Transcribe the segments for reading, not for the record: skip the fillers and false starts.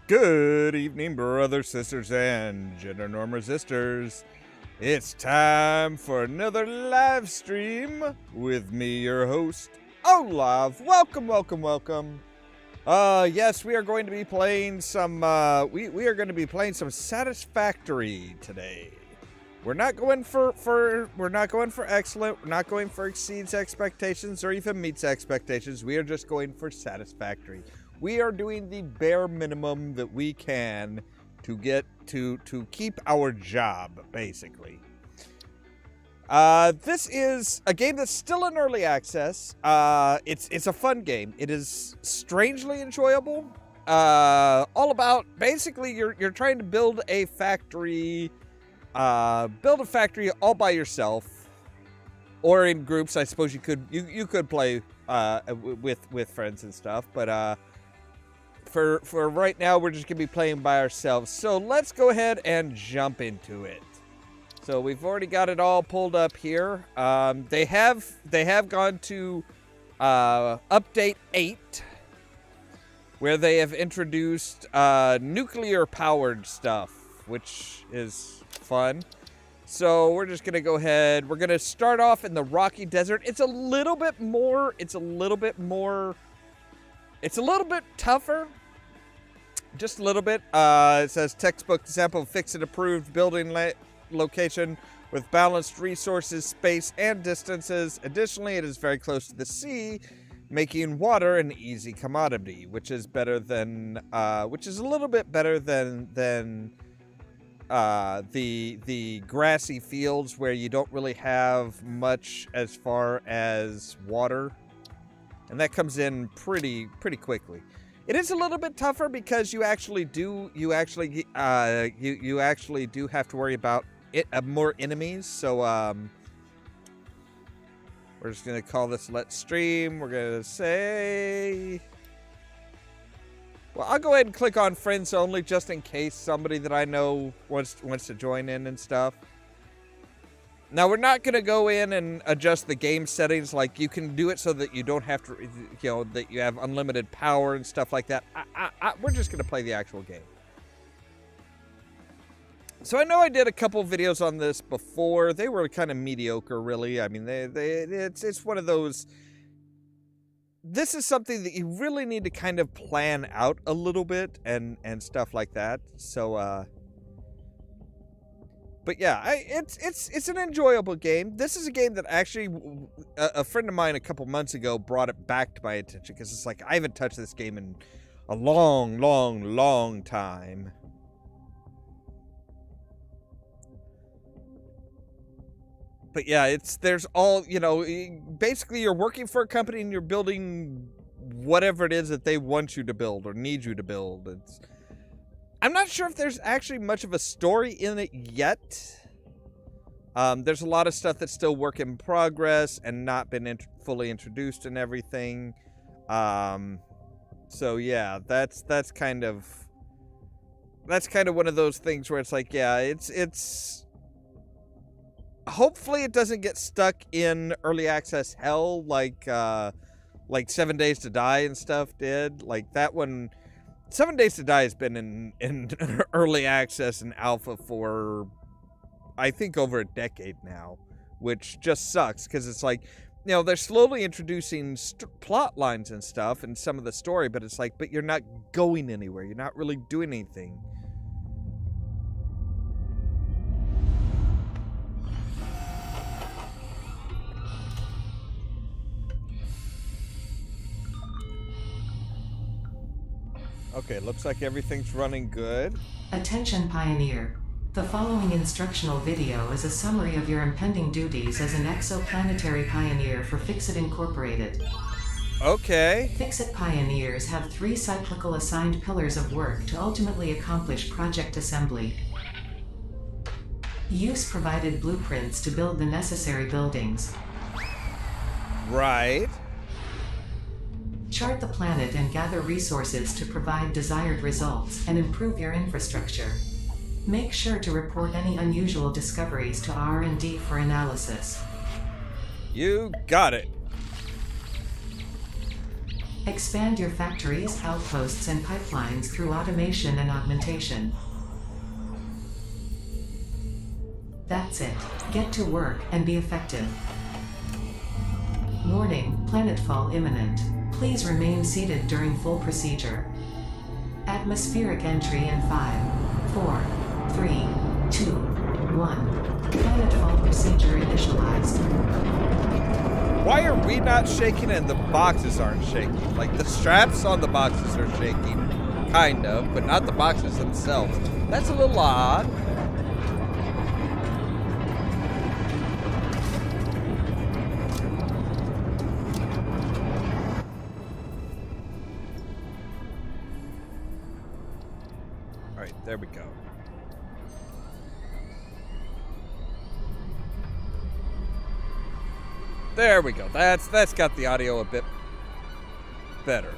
Good evening, brothers, sisters, and gender norm resistors. It's time for another live stream with me, your host, Ollamh. Welcome. Yes, we are going to be playing some, we are going to be playing some Satisfactory today. We're not going for excellent, we're not going for exceeds expectations or even meets expectations. We are just going for satisfactory. We are doing the bare minimum that we can to get to keep our job, basically. This is a game that's still in early access. It's a fun game. It is strangely enjoyable. All about, basically, you're trying to build a factory all by yourself, or in groups. I suppose you could play with friends and stuff, but for right now, we're just gonna be playing by ourselves. So let's go ahead and jump into it. So we've already got it all pulled up here. They have gone to update 8, where they have introduced nuclear powered stuff, which is fun. So we're just gonna go ahead. We're gonna start off in the rocky desert. It's a little bit tougher. Just a little bit. It says textbook example, fix and approved building location with balanced resources, space, and distances. Additionally, it is very close to the sea, making water an easy commodity, which is better than, which is a little bit better than the grassy fields where you don't really have much as far as water, and that comes in pretty quickly. It is a little bit tougher because you actually do have to worry about more enemies. So we're just gonna call this Let's Stream. We're gonna say, well, I'll go ahead and click on friends only just in case somebody that I know wants to join in and stuff. Now, we're not going to go in and adjust the game settings. Like, you can do it so that you don't have to, that you have unlimited power and stuff like that. We're just going to play the actual game. So I know I did a couple videos on this before. They were kind of mediocre, really. I mean, it's one of those. This is something that you really need to kind of plan out a little bit and stuff like that. So, but yeah, it's an enjoyable game. This is a game that actually a friend of mine a couple months ago brought it back to my attention because it's like I haven't touched this game in a long time. But yeah, there's all, basically you're working for a company and you're building whatever it is that they want you to build or need you to build. I'm not sure if there's actually much of a story in it yet. There's a lot of stuff that's still work in progress and not been fully introduced and everything. So yeah, that's kind of one of those things where it's like, yeah, it's hopefully it doesn't get stuck in early access hell like 7 Days to Die and stuff did. Like that one, 7 Days to Die has been in early access and alpha for, I think, over a decade now, which just sucks because it's like, they're slowly introducing plot lines and stuff and some of the story, but it's like, but you're not going anywhere. You're not really doing anything. Okay, looks like everything's running good. Attention Pioneer. The following instructional video is a summary of your impending duties as an exoplanetary pioneer for Fixit Incorporated. Okay. Fixit Pioneers have 3 cyclical assigned pillars of work to ultimately accomplish project assembly. Use provided blueprints to build the necessary buildings. Right. Chart the planet and gather resources to provide desired results and improve your infrastructure. Make sure to report any unusual discoveries to R&D for analysis. You got it. Expand your factories, outposts, and pipelines through automation and augmentation. That's it. Get to work and be effective. Warning, planetfall imminent. Please remain seated during full procedure. Atmospheric entry in 5, 4, 3, 2, 1. Planetfall procedure initialized. Why are we not shaking and the boxes aren't shaking? Like, the straps on the boxes are shaking, kind of, but not the boxes themselves. That's a little odd. All right, there we go. There we go. That's got the audio a bit better.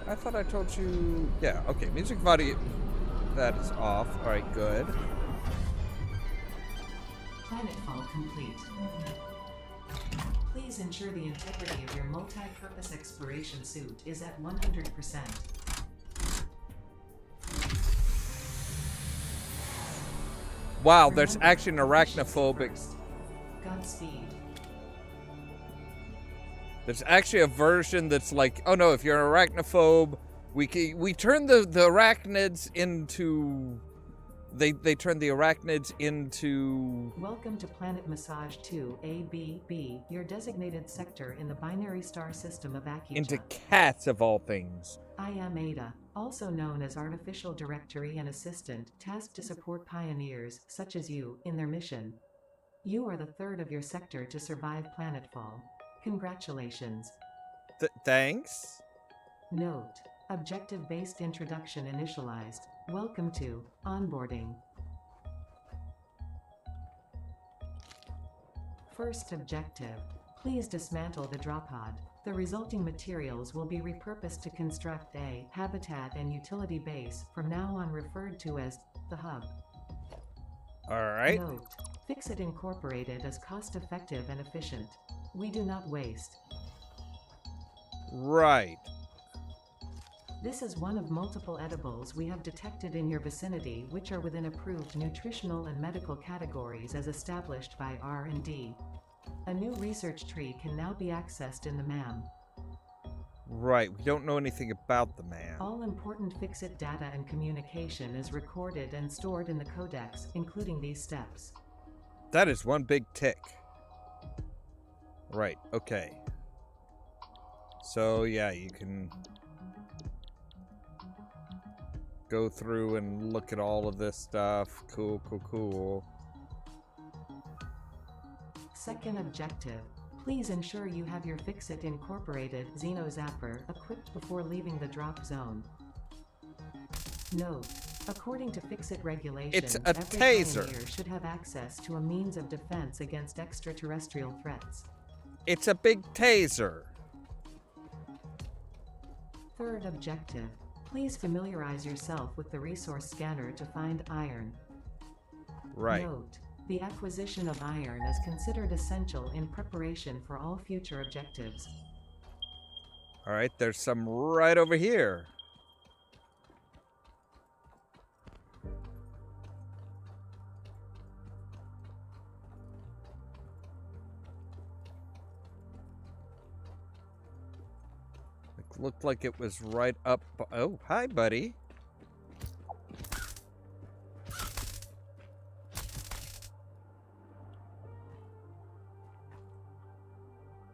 I thought I told you. Yeah, okay. Music volume. That is off. All right, good. Planetfall complete. Please ensure the integrity of your multi-purpose exploration suit is at 100%. Wow, there's actually an arachnophobic. Godspeed. There's actually a version that's like, oh no, if you're an arachnophobe, we turn the arachnids into. They turn the arachnids into. Welcome to Planet Massage 2 ABB, your designated sector in the binary star system of Akita. Into cats of all things. I am Ada, also known as Artificial Directory and Assistant, tasked to support pioneers, such as you, in their mission. You are the third of your sector to survive planetfall. Congratulations. Thanks? Note: objective-based introduction initialized. Welcome to onboarding. First objective: please dismantle the drop pod. The resulting materials will be repurposed to construct a habitat and utility base, from now on referred to as the hub. Alright. Note: Fix-It Incorporated is cost-effective and efficient. We do not waste. Right. This is one of multiple edibles we have detected in your vicinity, which are within approved nutritional and medical categories as established by R&D. A new research tree can now be accessed in the MAM. Right, we don't know anything about the man. All important Fix-It data and communication is recorded and stored in the codex, including these steps. That is one big tick. Right, okay. So, yeah, you can go through and look at all of this stuff. Cool, cool, cool. Second objective: please ensure you have your Fix-It Incorporated Xenozapper equipped before leaving the drop zone. Note: according to Fix-It regulations, It's a every taser. pioneer should have access to a means of defense against extraterrestrial threats. It's a big taser. Third objective: please familiarize yourself with the resource scanner to find iron. Right. Note: the acquisition of iron is considered essential in preparation for all future objectives. Alright, there's some right over here. It looked like it was right up. Oh, hi, buddy.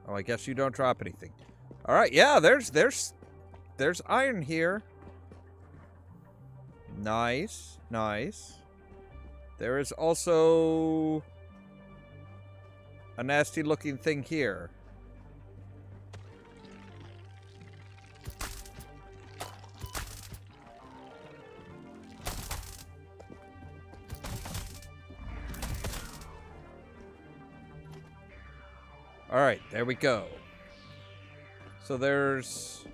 Oh, I guess you don't drop anything. All right, yeah, there's iron here. Nice, nice. There is also a nasty looking thing here. All right, there we go. So there's...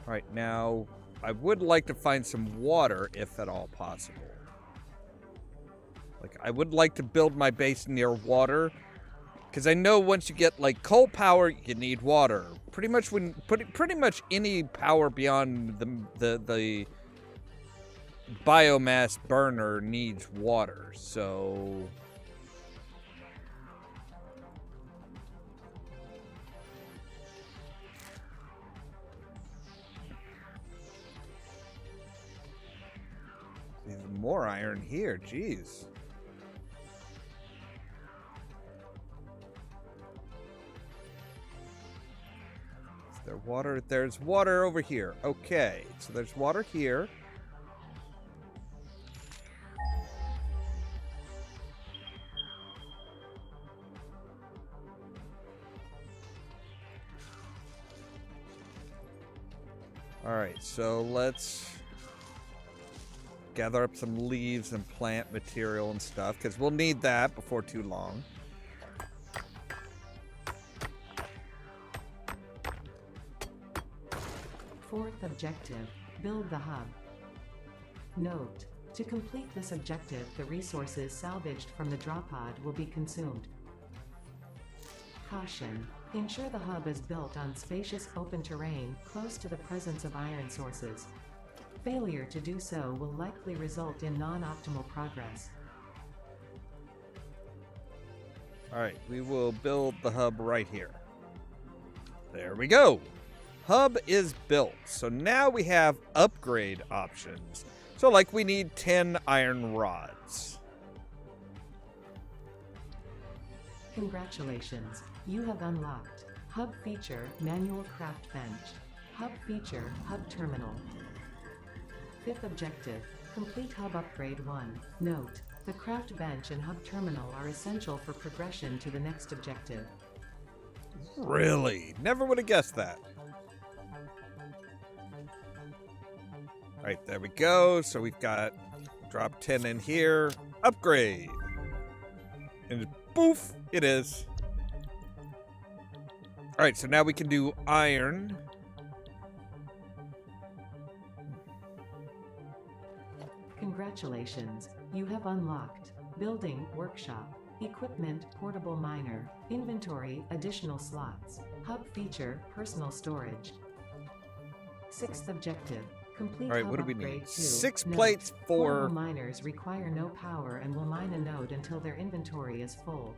All right, now I would like to find some water, if at all possible. Like, I would like to build my base near water, because I know once you get, like, coal power, you need water. Pretty much any power beyond the biomass burner needs water, so... Even more iron here, jeez. Is there water? There's water over here. Okay, so there's water here. Alright, so let's gather up some leaves and plant material and stuff, because we'll need that before too long. Fourth objective, build the hub. Note, to complete this objective, the resources salvaged from the drop pod will be consumed. Caution, ensure the hub is built on spacious open terrain close to the presence of iron sources. Failure to do so will likely result in non-optimal progress. Alright, we will build the hub right here. There we go. Hub is built. So now we have upgrade options. So like we need 10 iron rods. Congratulations, you have unlocked Hub feature, manual craft bench. Hub feature, hub terminal. Fifth objective, complete hub upgrade 1. Note, the craft bench and hub terminal are essential for progression to the next objective. Really? Never would have guessed that. Alright, there we go. So we've got drop 10 in here. Upgrade. And poof, it is. Alright, so now we can do iron. Congratulations, you have unlocked building, workshop, equipment, portable miner, inventory, additional slots, hub feature, personal storage. Sixth objective, complete All right, hub what do we upgrade need? 2. 6 Note, plates for... portable miners require no power and will mine a node until their inventory is full.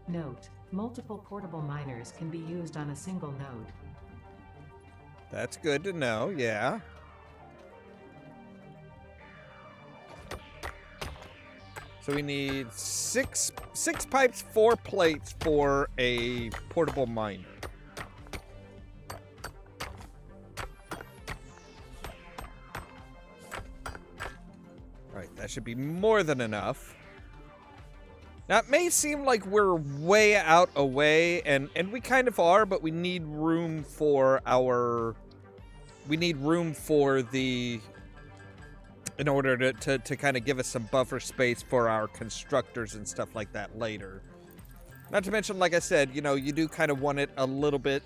Note, multiple portable miners can be used on a single node. That's good to know, yeah. So we need six pipes, 4 plates for a portable miner. Alright, that should be more than enough. Now, it may seem like we're way out away, and we kind of are, but we need room for our... We need room for the... in order to kind of give us some buffer space for our constructors and stuff like that later. Not to mention, like I said, you know, you do kind of want it a little bit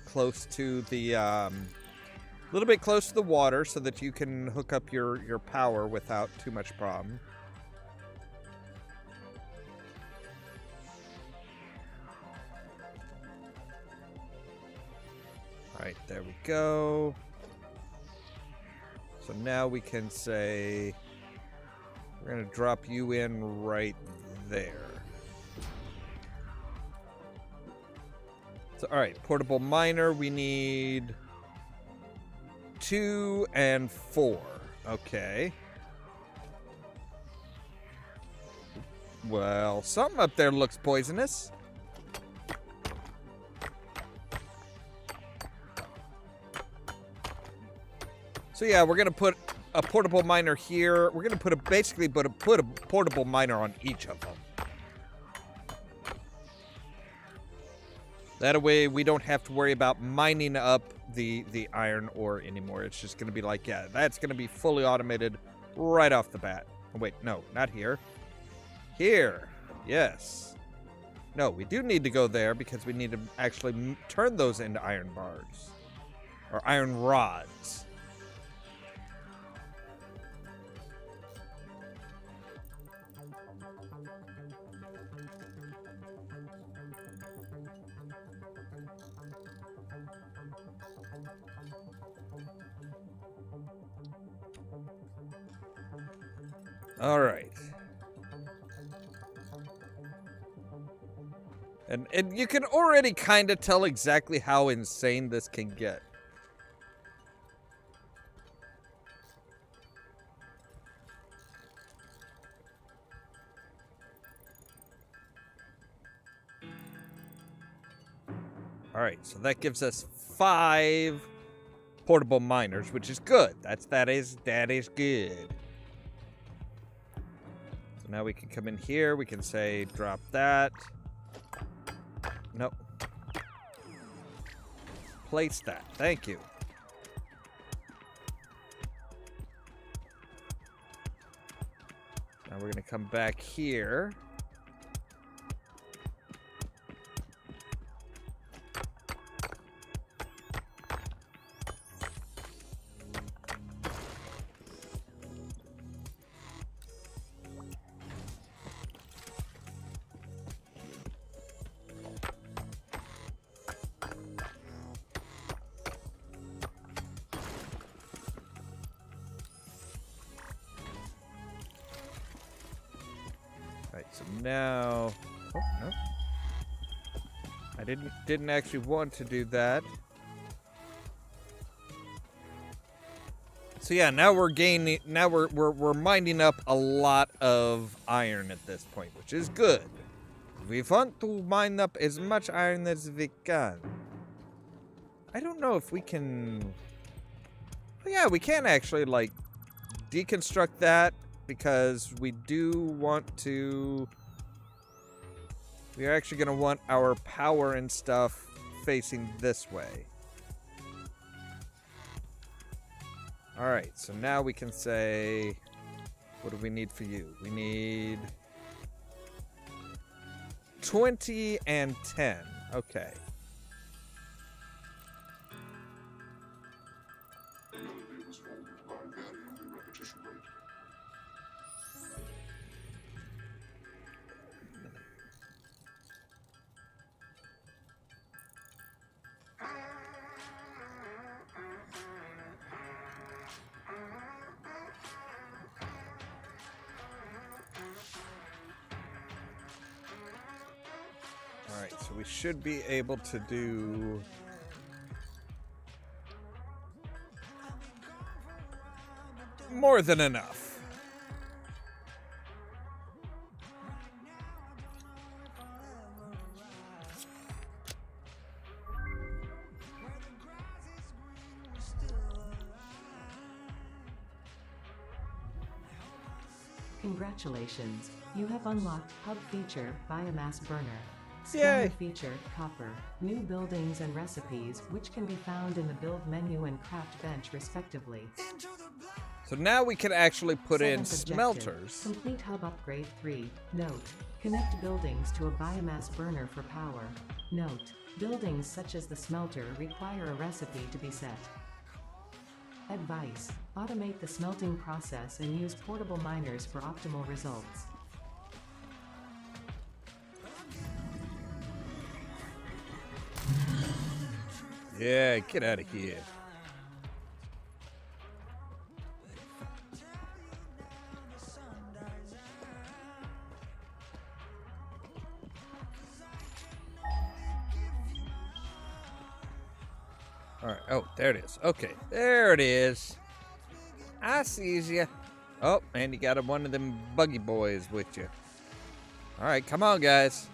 close to the water so that you can hook up your power without too much problem. All right, there we go. So now we can say, we're going to drop you in right there. So, all right, portable miner, we need 2 and 4. Okay. Well, something up there looks poisonous. So yeah, we're gonna put a portable miner here. We're gonna put a portable miner on each of them. That way we don't have to worry about mining up the iron ore anymore. It's just gonna be like, yeah, that's gonna be fully automated right off the bat. Oh, wait, no, not here. Here, yes. No, we do need to go there because we need to actually turn those into iron bars. Or iron rods. All right. And you can already kind of tell exactly how insane this can get. All right, so that gives us 5 portable miners, which is good. That is good. So now we can come in here. We can say drop that. Nope. Place that. Thank you. Now we're going to come back here. So now, oh no, I didn't actually want to do that. So yeah, now we're gaining. Now we're mining up a lot of iron at this point, which is good. We want to mine up as much iron as we can. I don't know if we can. Oh, yeah, we can actually like deconstruct that. Because we do want to... We're actually going to want our power and stuff facing this way. Alright, so now we can say... What do we need for you? We need... 20 and 10. Okay. Alright, so we should be able to do... more than enough. Congratulations, you have unlocked Hub feature Biomass Burner. Scanner Yay. feature Copper, new buildings and recipes, which can be found in the build menu and craft bench respectively. So now we can actually put in Seventh objective, smelters. Complete Hub Upgrade 3. Note, connect buildings to a biomass burner for power. Note, buildings such as the smelter require a recipe to be set. Advice, automate the smelting process and use portable miners for optimal results. Yeah, get out of here. All right. Oh, there it is. Okay, there it is. I sees you. Oh, and you got one of them buggy boys with you. All right, come on, guys.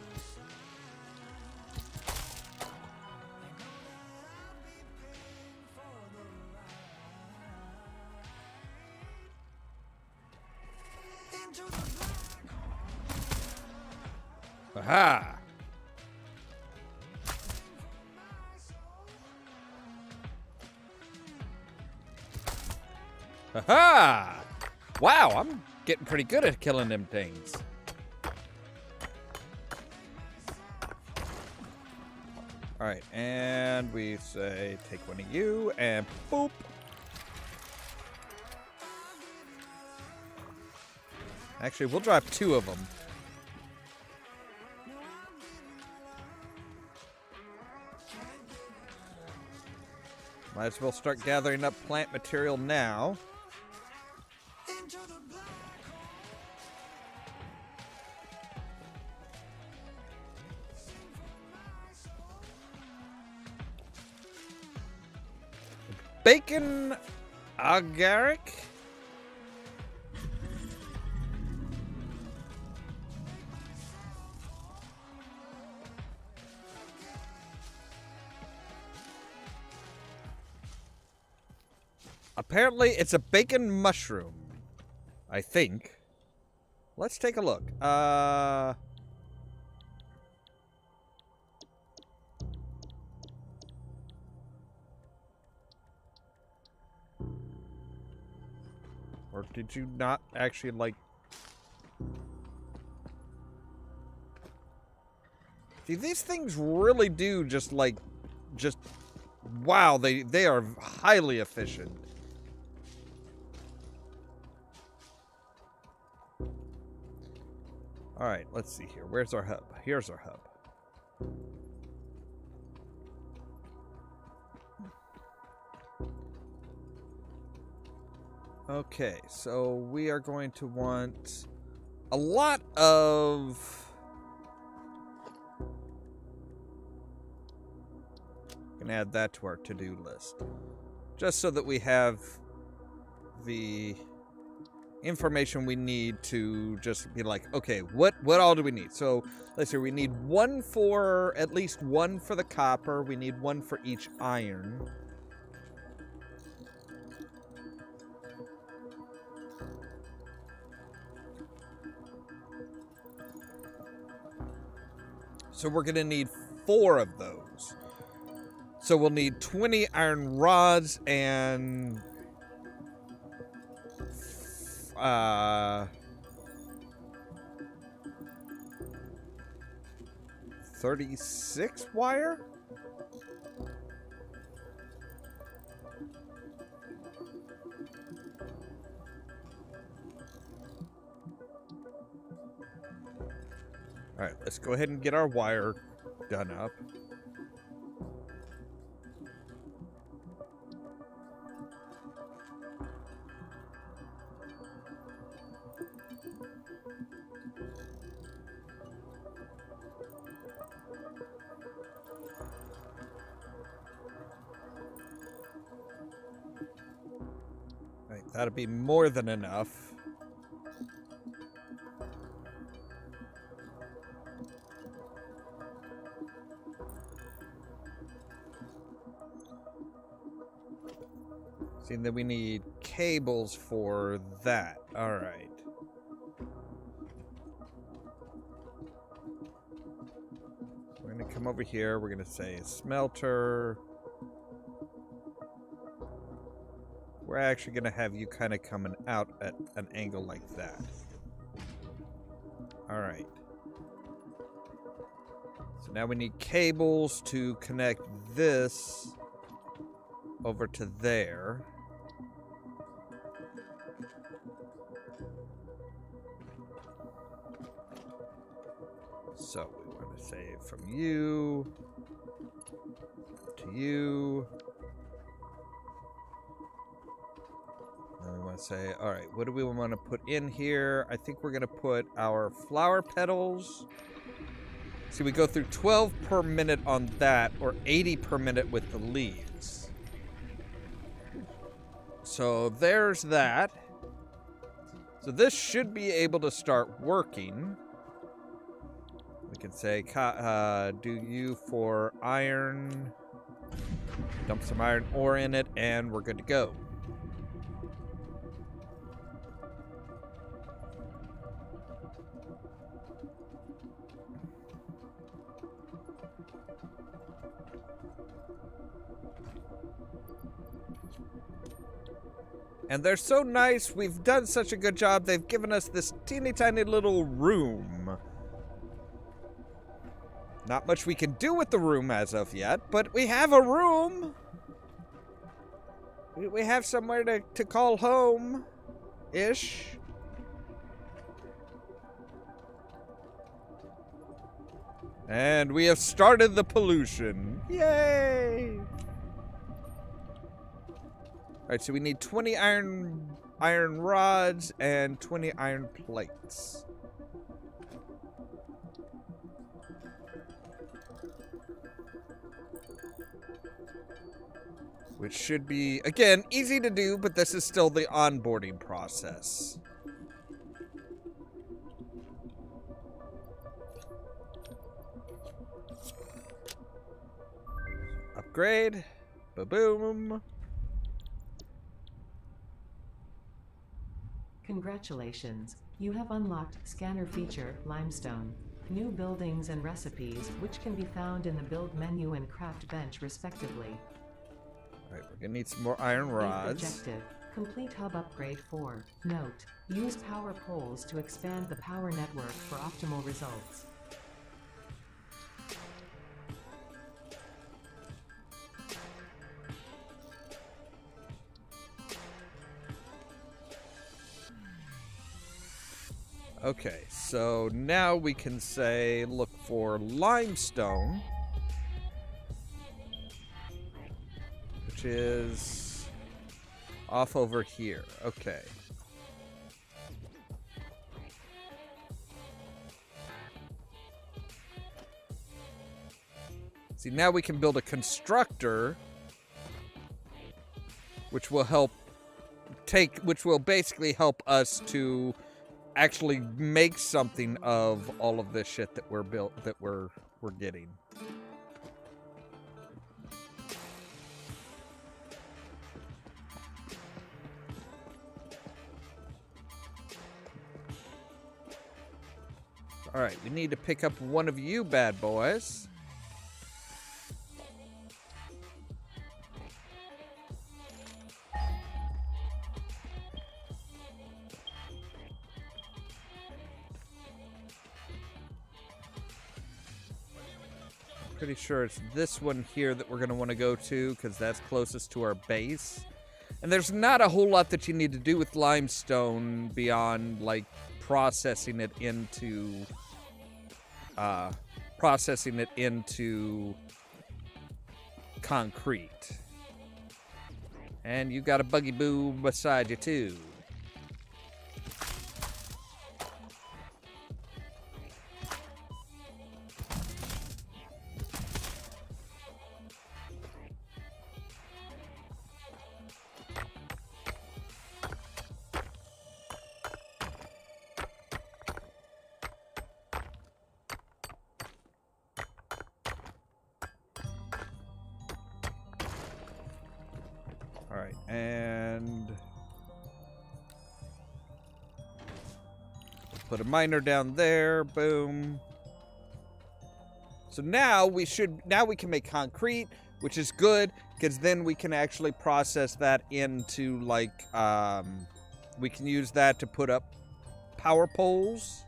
Aha! Aha! Wow, I'm getting pretty good at killing them things. All right, and we say take one of you and boop. Actually, we'll drop 2 of them. Might as well start gathering up plant material now. bacon agaric. Apparently, it's a bacon mushroom. I think. Let's take a look. Or did you not actually, like... See, these things really do just, like... Just... Wow, they are highly efficient. Alright, let's see here. Where's our hub? Here's our hub. Okay, so we are going to want a lot of... Gonna add that to our to-do list. Just so that we have the information we need to just be like, okay, what all do we need? So let's see, we need one for, at least one for the copper. We need one for each iron. So we're going to need 4 of those. So we'll need 20 iron rods and 36 wire? Alright, let's go ahead and get our wire done up. Alright, that'll be more than enough. See, then we need cables for that. Alright. We're going to come over here. We're going to say smelter. We're actually going to have you kind of coming out at an angle like that. Alright. So now we need cables to connect this over to there. So we want to say from you to you. And we want to say, all right, what do we want to put in here? I think we're going to put our flower petals. See, we go through 12 per minute on that, or 80 per minute with the leaves. So there's that. So this should be able to start working. We can say, do you for iron. Dump some iron ore in it, and we're good to go. And they're so nice. We've done such a good job. They've given us this teeny tiny little room. Not much we can do with the room as of yet, but we have a room. We have somewhere to call home-ish. And we have started the pollution. Yay! Alright, so we need 20 iron rods and 20 iron plates. Which should be, again, easy to do, but this is still the onboarding process. Upgrade. Ba-boom. Congratulations, you have unlocked Scanner Feature, Limestone. New buildings and recipes, which can be found in the Build menu and Craft bench respectively. Alright, we're gonna need some more iron rods. Objective, complete hub upgrade 4. Note, use power poles to expand the power network for optimal results. Okay, so now we can say look for limestone, which is off over here. Okay. See, now we can build a constructor, which will basically help us to actually make something of all of this shit that we're getting. All right, we need to pick up one of you bad boys. Pretty sure it's this one here that we're going to want to go to because that's closest to our base. And there's not a whole lot that you need to do with limestone beyond like processing it into concrete. And you got a buggy boo beside you too. Alright, and put a miner down there, boom. So now we can make concrete, which is good, because then we can actually process that into like, we can use that to put up power poles.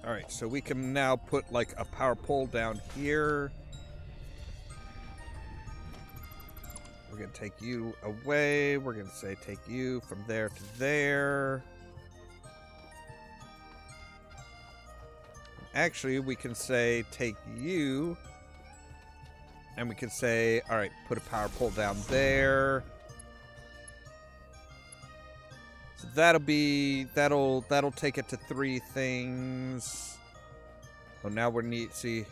Alright, so we can now put like a power pole down here. We're going to take you away. We're going to say take you from there to there. Actually, we can say take you. And we can say, alright, put a power pole down there. So that'll take it to 3 things. Oh, now we're see.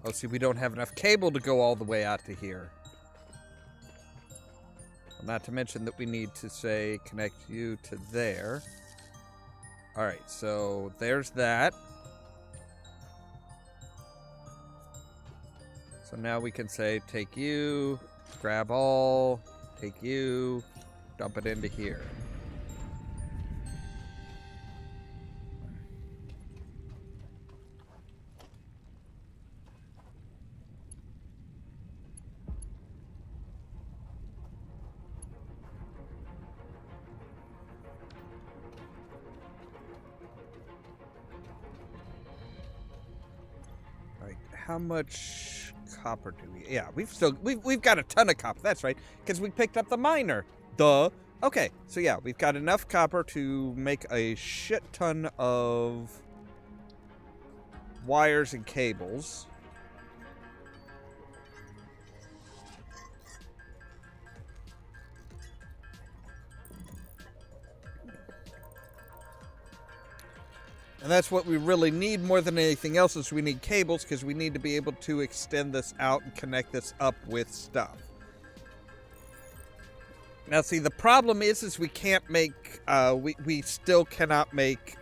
Oh, see, we don't have enough cable to go all the way out to here. Well, not to mention that we need to say connect you to there. Alright, so there's that. So now we can say take you, grab all, take you, dump it into here. How much copper do we? Yeah, we've got a ton of copper. That's right, because we picked up the miner. Duh. Okay, so yeah, we've got enough copper to make a shit ton of wires and cables. And that's what we really need more than anything else, is we need cables, because we need to be able to extend this out and connect this up with stuff. Now, see, the problem is we can't make, we still cannot make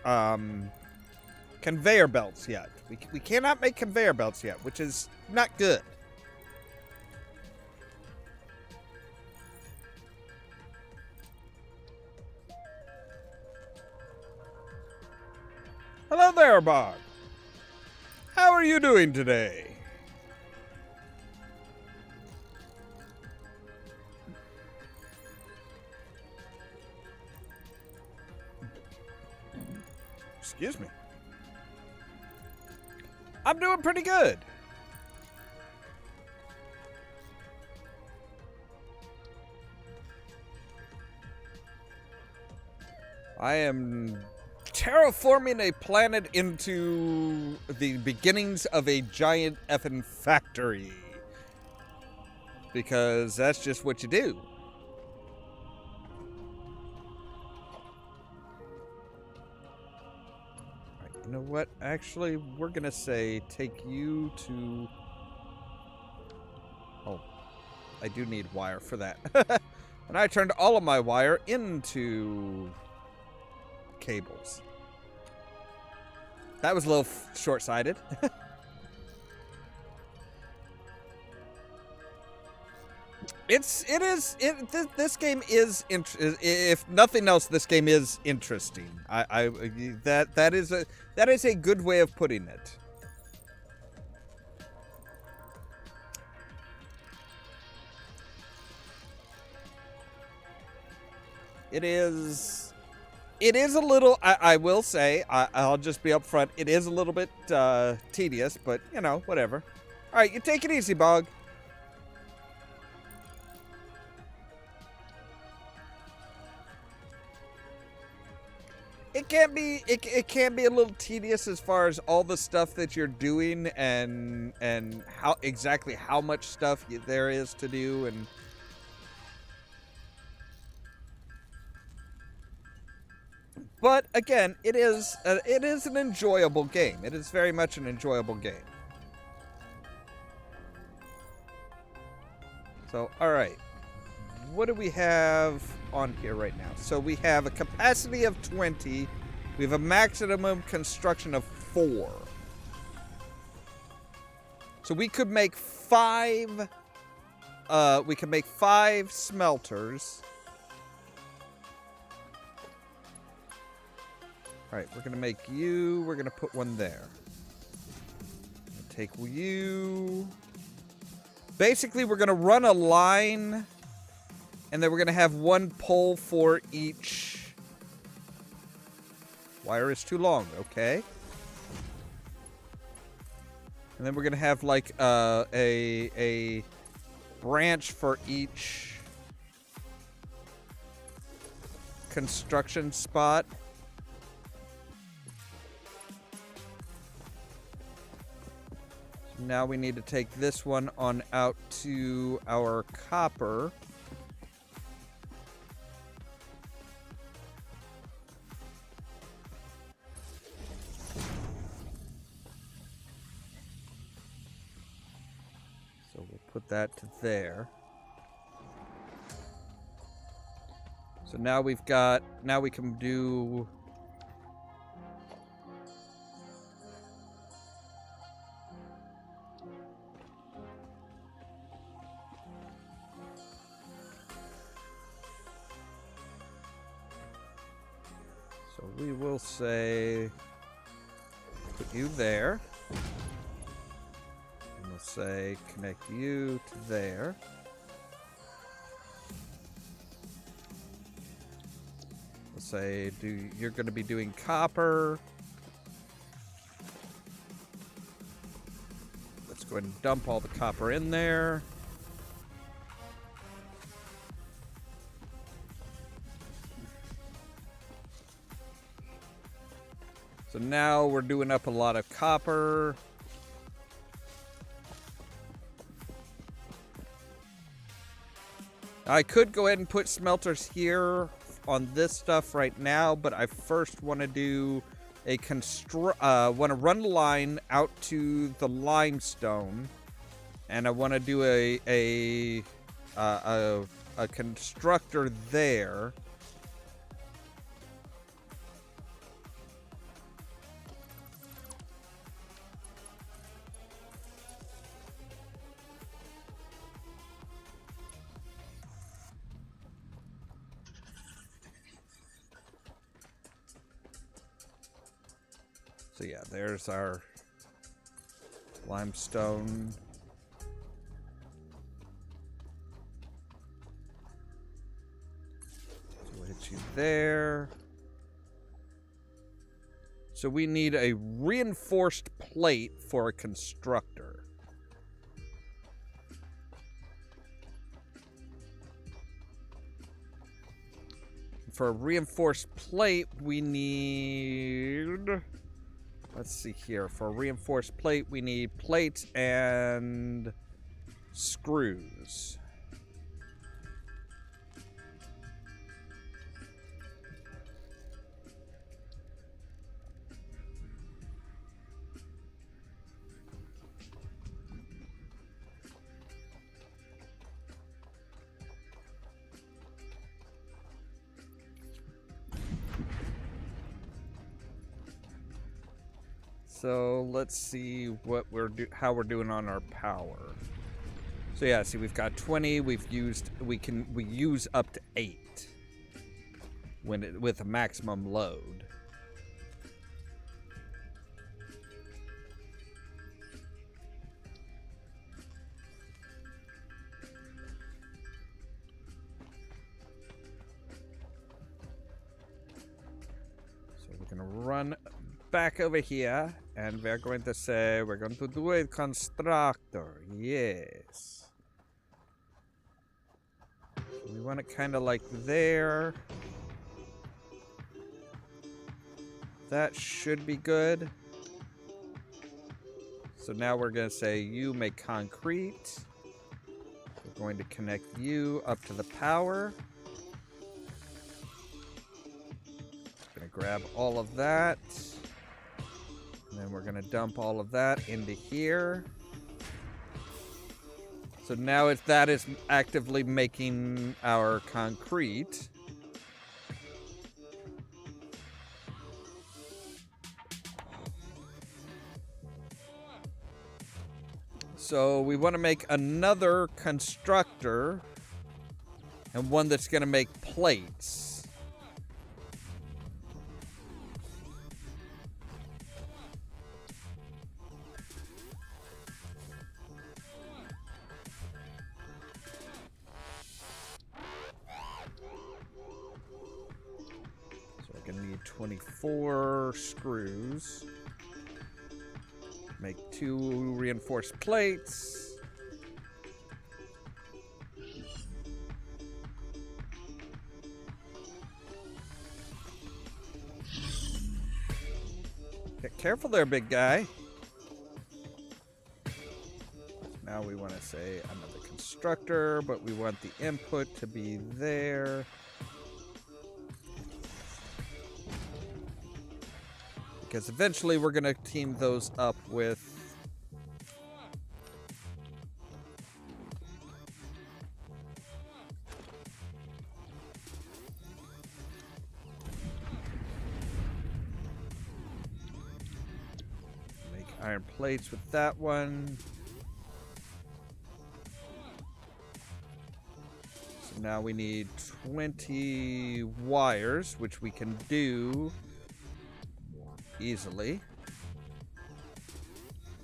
conveyor belts yet. We cannot make conveyor belts yet, which is not good. Hello there, Bog. How are you doing today? Excuse me. I'm doing pretty good. I am terraforming a planet into the beginnings of a giant effing factory. Because that's just what you do. Alright, you know what? Actually, we're gonna say take you to... Oh, I do need wire for that. And I turned all of my wire into cables. That was a little short-sighted. This game is if nothing else, this game is interesting. That is a good way of putting it. It is a little, I will say, I'll just be upfront, it is a little bit tedious, but, you know, whatever. Alright, you take it easy, Bog. It can be a little tedious as far as all the stuff that you're doing and how exactly how much stuff there is to do, and but again, it is an enjoyable game. It is very much an enjoyable game. So, all right. What do we have on here right now? So we have a capacity of 20. We have a maximum construction of 4. So we could make 5. We could make 5 smelters. All right, we're gonna make you. We're gonna put one there. Take you. Basically, we're gonna run a line. And then we're going to have one pole for each. Wire is too long, okay. And then we're going to have like a branch for each construction spot. So now we need to take this one on out to our copper. Put that to there. So now we can do... So we will say, put you there. We'll say connect you to there. We'll say you're going to be doing copper. Let's go ahead and dump all the copper in there. So now we're doing up a lot of copper. I could go ahead and put smelters here on this stuff right now, but I first want to do a want to run a line out to the limestone, and I want to do a constructor there. So yeah, there's our limestone. So we'll hit you there. So we need a reinforced plate for a constructor. For a reinforced plate, we need... Let's see here. For a reinforced plate, we need plates and screws. So let's see what how we're doing on our power. So yeah, see, we've got 20. We use up to 8 with a maximum load. So we're gonna run back over here, and we're going to say we're going to do a constructor. Yes. We want it kind of like there. That should be good. So now we're going to say you make concrete. We're going to connect you up to the power. Going to grab all of that. And then we're going to dump all of that into here. So now that is actively making our concrete. So we want to make another constructor and one that's going to make plates. So we're going to need 24 screws. Make 2 reinforced plates. Get careful there, big guy. Now we want to say another constructor, but we want the input to be there. Because eventually we're going to team those up with make iron plates with that one. So now we need 20 wires, which we can do easily.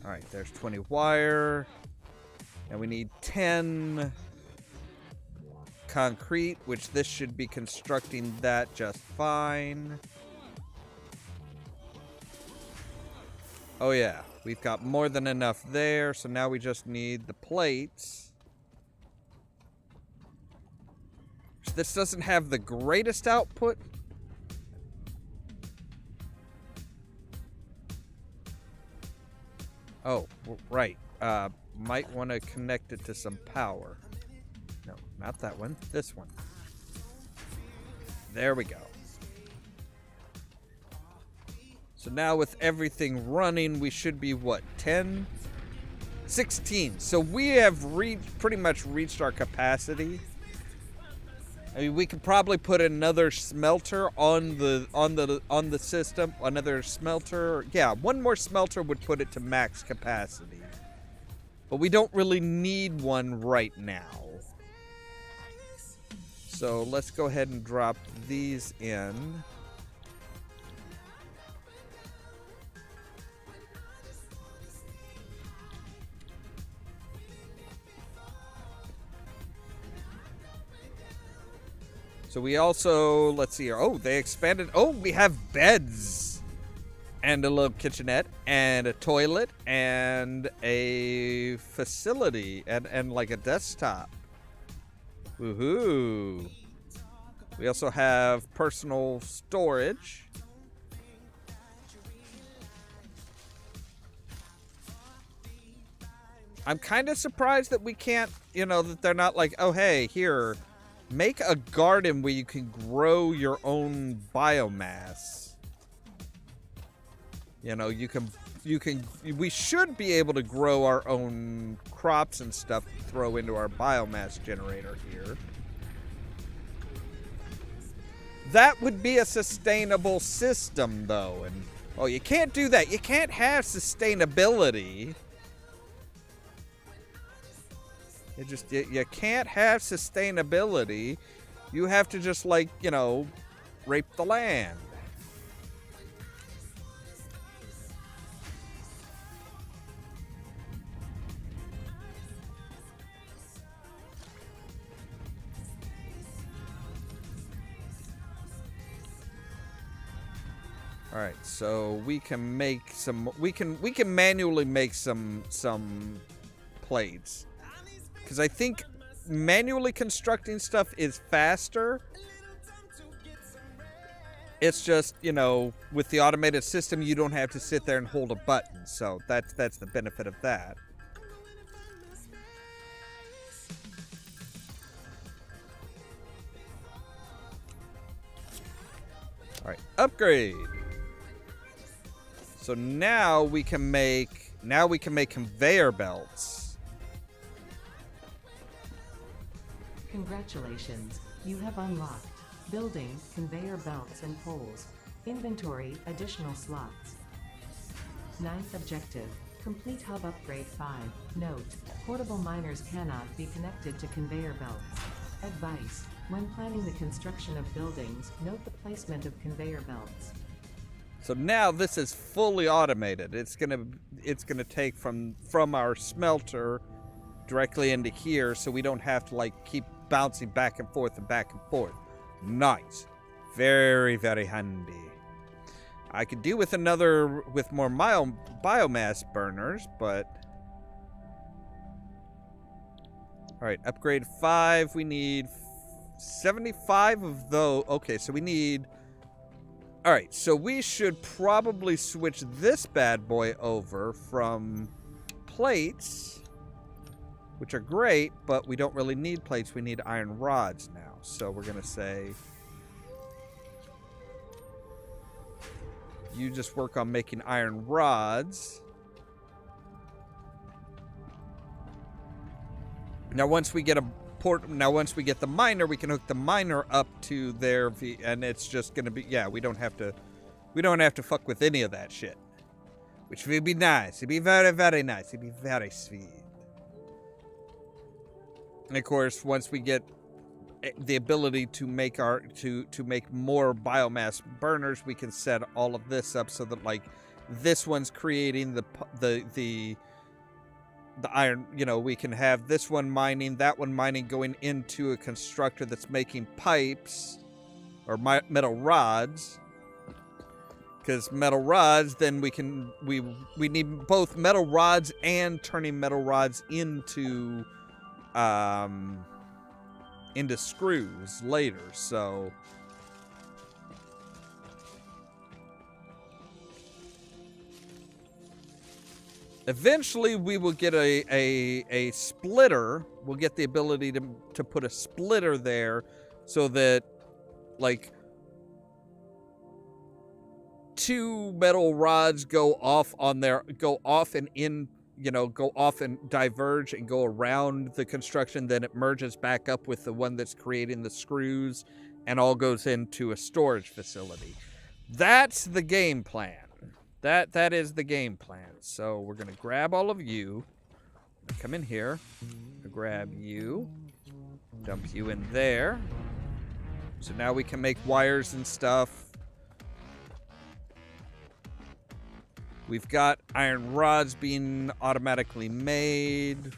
All right, there's 20 wire, and we need 10 concrete, which this should be constructing that just fine. Oh yeah, we've got more than enough there, so now we just need the plates. This doesn't have the greatest output, Oh, right. Might want to connect it to some power. No, not that one. This one. There we go. So now with everything running, we should be, what, 10? 16. So we have pretty much reached our capacity. I mean, we could probably put another smelter on the system. Another smelter. Yeah, one more smelter would put it to max capacity. But we don't really need one right now. So let's go ahead and drop these in. So we also, let's see here. Oh, they expanded. Oh, we have beds and a little kitchenette and a toilet and a facility and like a desktop. Woohoo. We also have personal storage. I'm kind of surprised that we can't, that they're not like, oh, hey, here, make a garden where you can grow your own biomass. We should be able to grow our own crops and stuff to throw into our biomass generator here. That would be a sustainable system, though. And, oh, you can't do that. You can't have sustainability. You can't have sustainability. You have to just, like, rape the land. All right, so we can make some. We can manually make some plates. Because I think manually constructing stuff is faster. It's just, with the automated system, you don't have to sit there and hold a button. So that's the benefit of that. All right, upgrade. So now we can make conveyor belts. Congratulations, you have unlocked building, conveyor belts and poles. Inventory, additional slots. 9th objective, complete hub upgrade 5. Note, portable miners cannot be connected to conveyor belts. Advice, when planning the construction of buildings, note the placement of conveyor belts. So now this is fully automated. It's gonna take from our smelter directly into here, so we don't have to like keep bouncing back and forth and back and forth. Nice. Very, very handy. I could do with more biomass burners, but... Alright, upgrade 5. We need 75 of those. Okay, so we need... Alright, so we should probably switch this bad boy over from plates, which are great, but we don't really need plates. We need iron rods now. So we're going to say, you just work on making iron rods. Now once we get the miner, we can hook the miner up to their and it's just going to be, yeah, we don't have to fuck with any of that shit. Which would be nice. It'd be very, very nice. It'd be very sweet. And of course, once we get the ability to make to make more biomass burners, we can set all of this up so that like this one's creating the iron, we can have this one mining, that one mining, going into a constructor that's making pipes or metal rods. Because metal rods, then we need both metal rods and turning metal rods into screws later. So Eventually, we will get a splitter. We'll get the ability to put a splitter there so that, like, 2 metal rods go off and diverge and go around the construction. Then it merges back up with the one that's creating the screws and all goes into a storage facility. That's the game plan. That is the game plan. So we're going to grab all of you. Come in here. Grab you. Dump you in there. So now we can make wires and stuff. We've got iron rods being automatically made.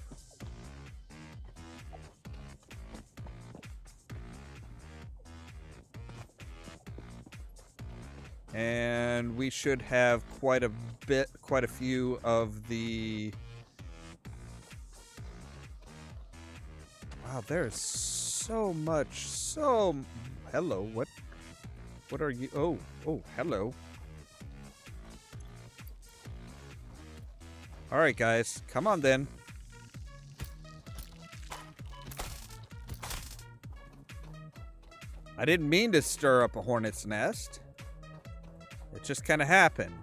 And we should have quite a few of the... Wow, there's so much, Hello, what are you? Oh, hello. All right, guys, come on then. I didn't mean to stir up a hornet's nest. It just kind of happened.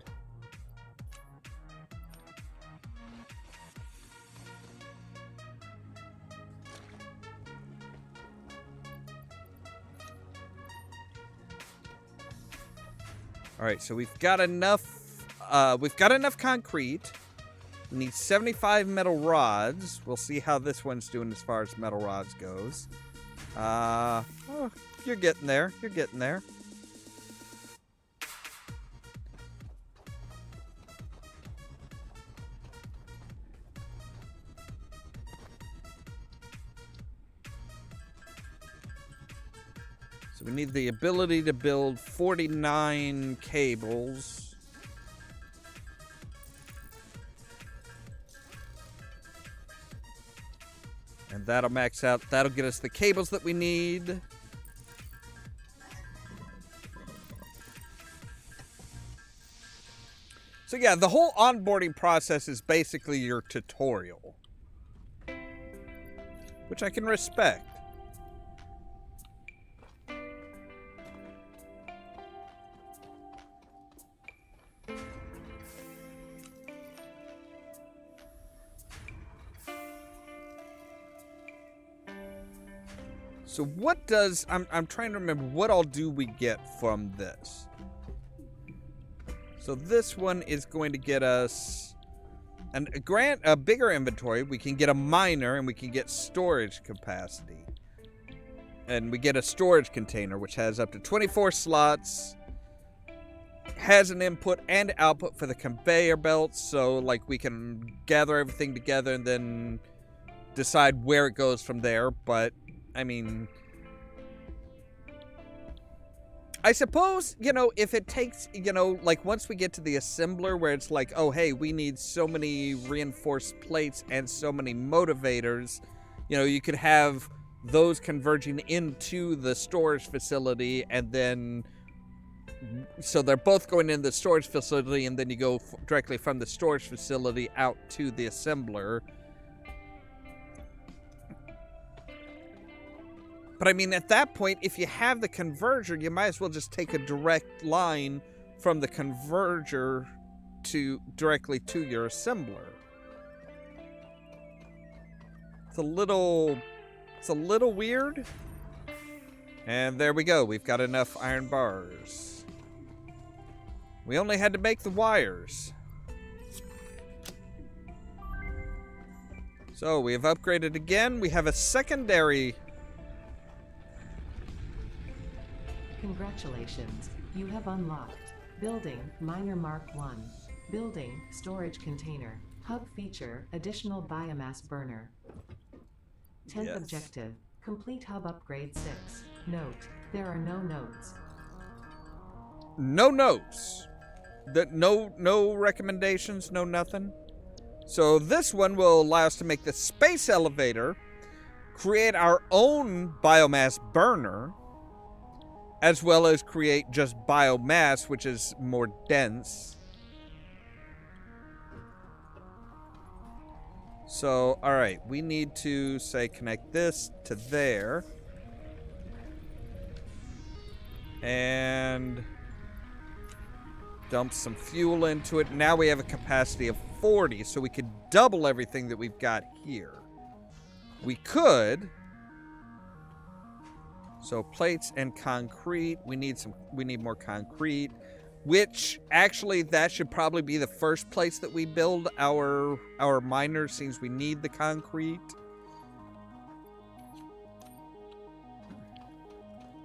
All right, so we've got enough concrete. We need 75 metal rods. We'll see how this one's doing as far as metal rods goes. Oh, you're getting there. You're getting there. So we need the ability to build 49 cables. And that'll max out. That'll get us the cables that we need. So yeah, the whole onboarding process is basically your tutorial, which I can respect. So what does... I'm trying to remember what all do we get from this. So this one is going to get us a bigger inventory. We can get a miner and we can get storage capacity. And we get a storage container which has up to 24 slots. Has an input and output for the conveyor belts. So like we can gather everything together and then decide where it goes from there. But I mean, I suppose, you know, if it takes, you know, like once we get to the assembler where it's like, oh, hey, we need so many reinforced plates and so many motivators, you know, you could have those converging into the storage facility and then, so they're both going in the storage facility and then you go directly from the storage facility out to the assembler. But I mean, at that point, if you have the converger, you might as well just take a direct line from the converger directly to your assembler. It's a little weird. And there we go. We've got enough iron bars. We only had to make the wires. So we have upgraded again. We have a secondary... Congratulations, you have unlocked Building Miner Mark 1. Building Storage Container. Hub feature Additional Biomass Burner. 10th Yes. Objective. Complete Hub Upgrade 6. Note, there are no notes. No notes. No recommendations, no nothing. So this one will allow us to make the space elevator, create our own biomass burner, as well as create just biomass, which is more dense. So, all right, we need to say connect this to there. And dump some fuel into it. Now we have a capacity of 40, so we could double everything that we've got here. We could. So plates and concrete. We need more concrete. Which actually that should probably be the first place that we build our miner, since we need the concrete.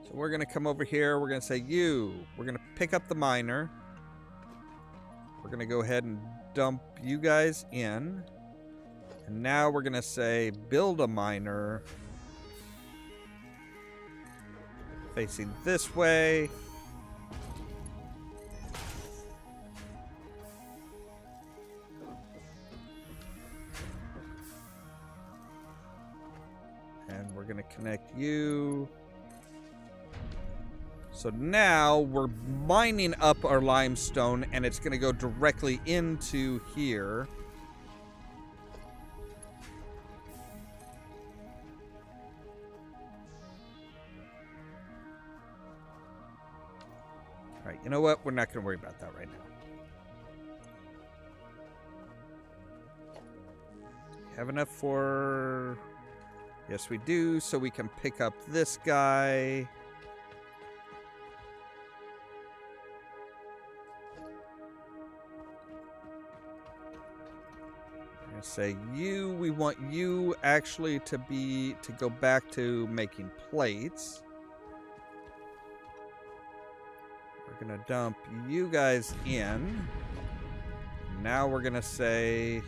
So we're gonna come over here, we're gonna say we're gonna pick up the miner. We're gonna go ahead and dump you guys in. And now we're gonna say build a miner facing this way. And we're gonna connect you. So now we're mining up our limestone, and it's gonna go directly into here. All right, you know what? We're not gonna worry about that right now. Have enough for... Yes, we do, so we can pick up this guy. I'm gonna say we want you actually to go back to making plates. We're gonna dump you guys in. Now we're gonna say...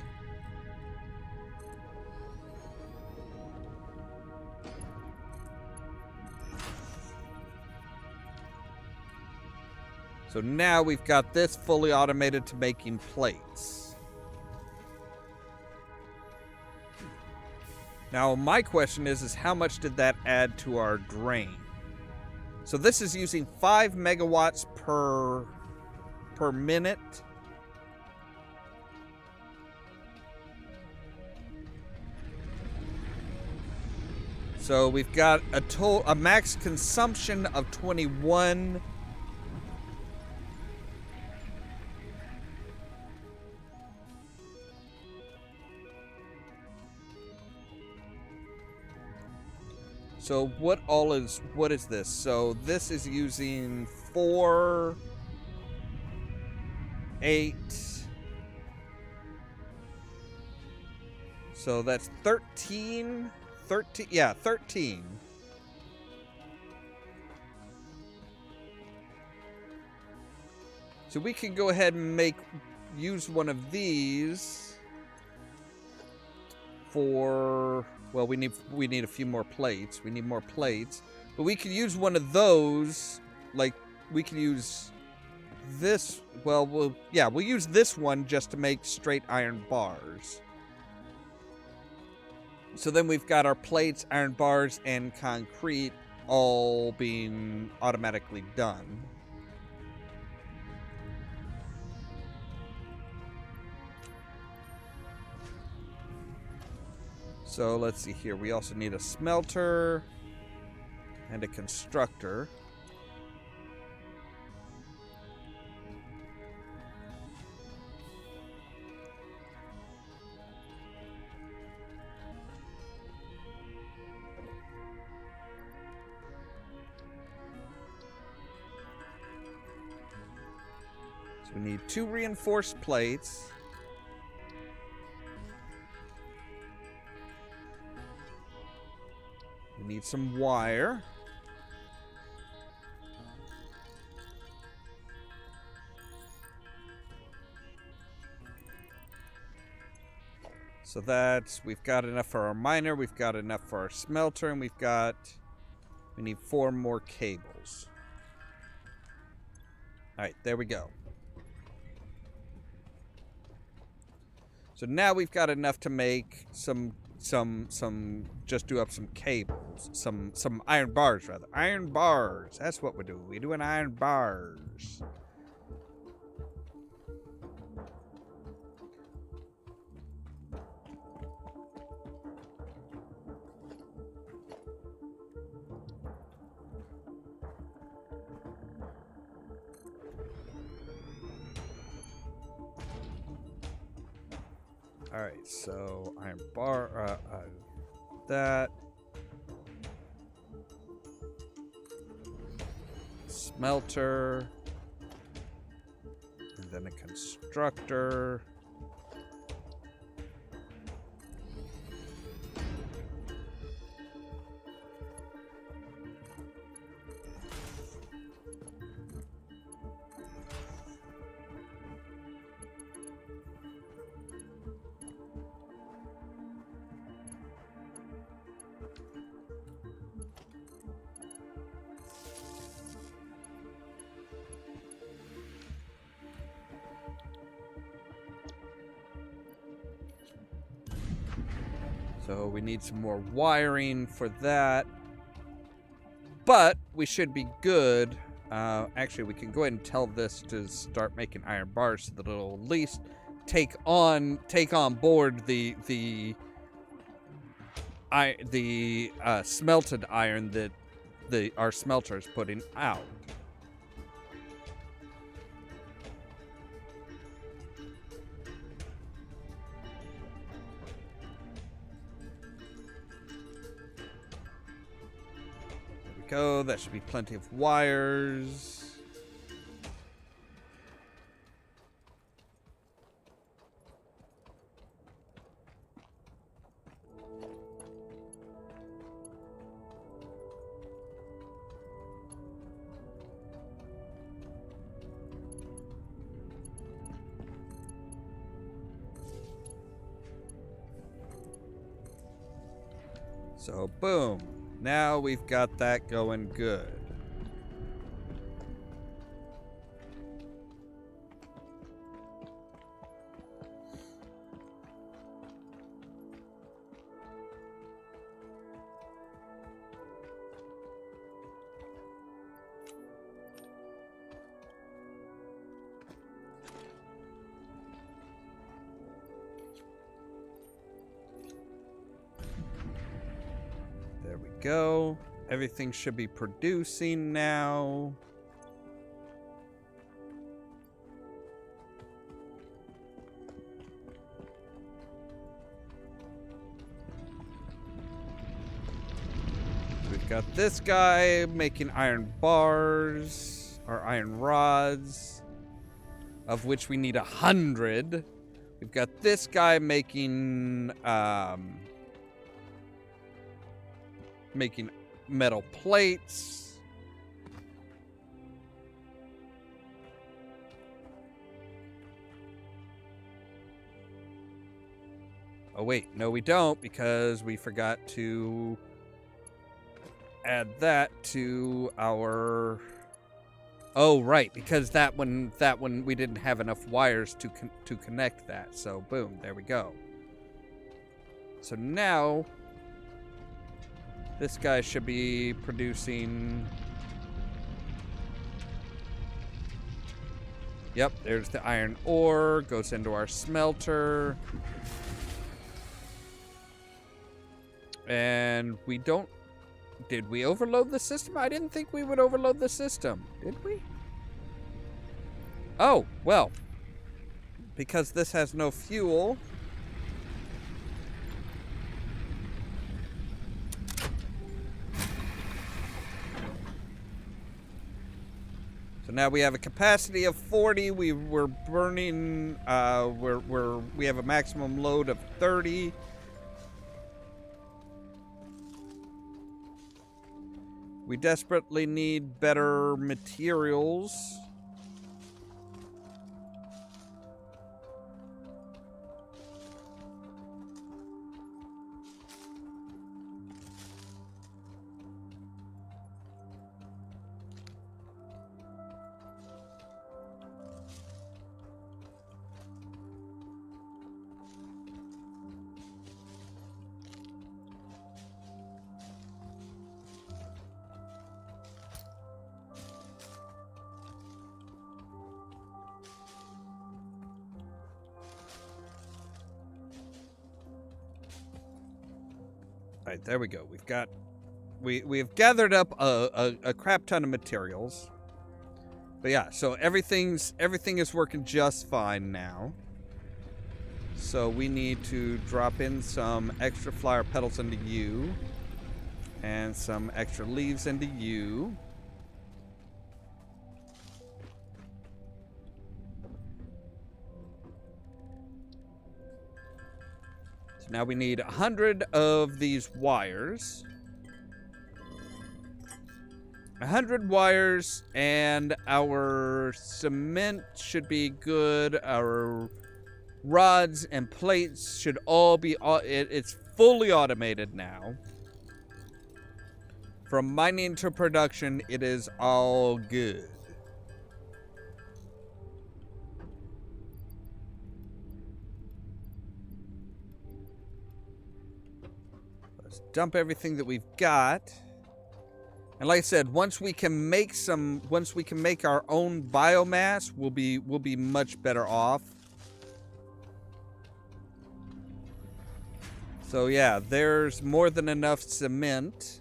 So now we've got this fully automated to making plates. Now my question is how much did that add to our drain? So this is using 5 megawatts per minute. So we've got a max consumption of 21. So what is this? So this is using 4, 8. So that's 13. 13, yeah, 13. So we can go ahead and use one of these for... Well, we need a few more plates. We need more plates. But we could use one of those. Like, we can use this. Well, we'll use this one just to make straight iron bars. So then we've got our plates, iron bars, and concrete all being automatically done. So let's see here. We also need a smelter and a constructor. So we need 2 reinforced plates. We need some wire. So we've got enough for our miner, we've got enough for our smelter, and we need 4 more cables. Alright, there we go. So now we've got enough to make just do up some cables, some iron bars rather. Iron bars, that's what we're doing. We're doing iron bars. Alright, so iron bar, that. Smelter. And then a constructor. So we need some more wiring for that. But we should be good. Actually, we can go ahead and tell this to start making iron bars so that it'll at least take on board the smelted iron that our smelter is putting out. Go. That should be plenty of wires. So, boom. Now we've got that going good. There we go. Everything should be producing now. We've got this guy making iron bars, or iron rods, of which we need 100. We've got this guy making metal plates. Oh wait, no we don't, because we forgot to add that to our... Oh right, because that one we didn't have enough wires to connect that. So boom, there we go. So now this guy should be producing... Yep, there's the iron ore. Goes into our smelter. And we don't... Did we overload the system? I didn't think we would overload the system. Did we? Oh, well. Because this has no fuel... So now we have a capacity of 40. We're burning. We have a maximum load of 30. We desperately need better materials. All right, there we go. We've gathered up a crap ton of materials. But yeah, so everything is working just fine now. So we need to drop in some extra flower petals into you. And some extra leaves into you. So now we need 100 of these wires. 100 wires, and our cement should be good. Our rods and plates should all be... It's fully automated now. From mining to production, it is all good. Let's dump everything that we've got. And like I said, once we can make our own biomass, we'll be much better off. So yeah, there's more than enough cement.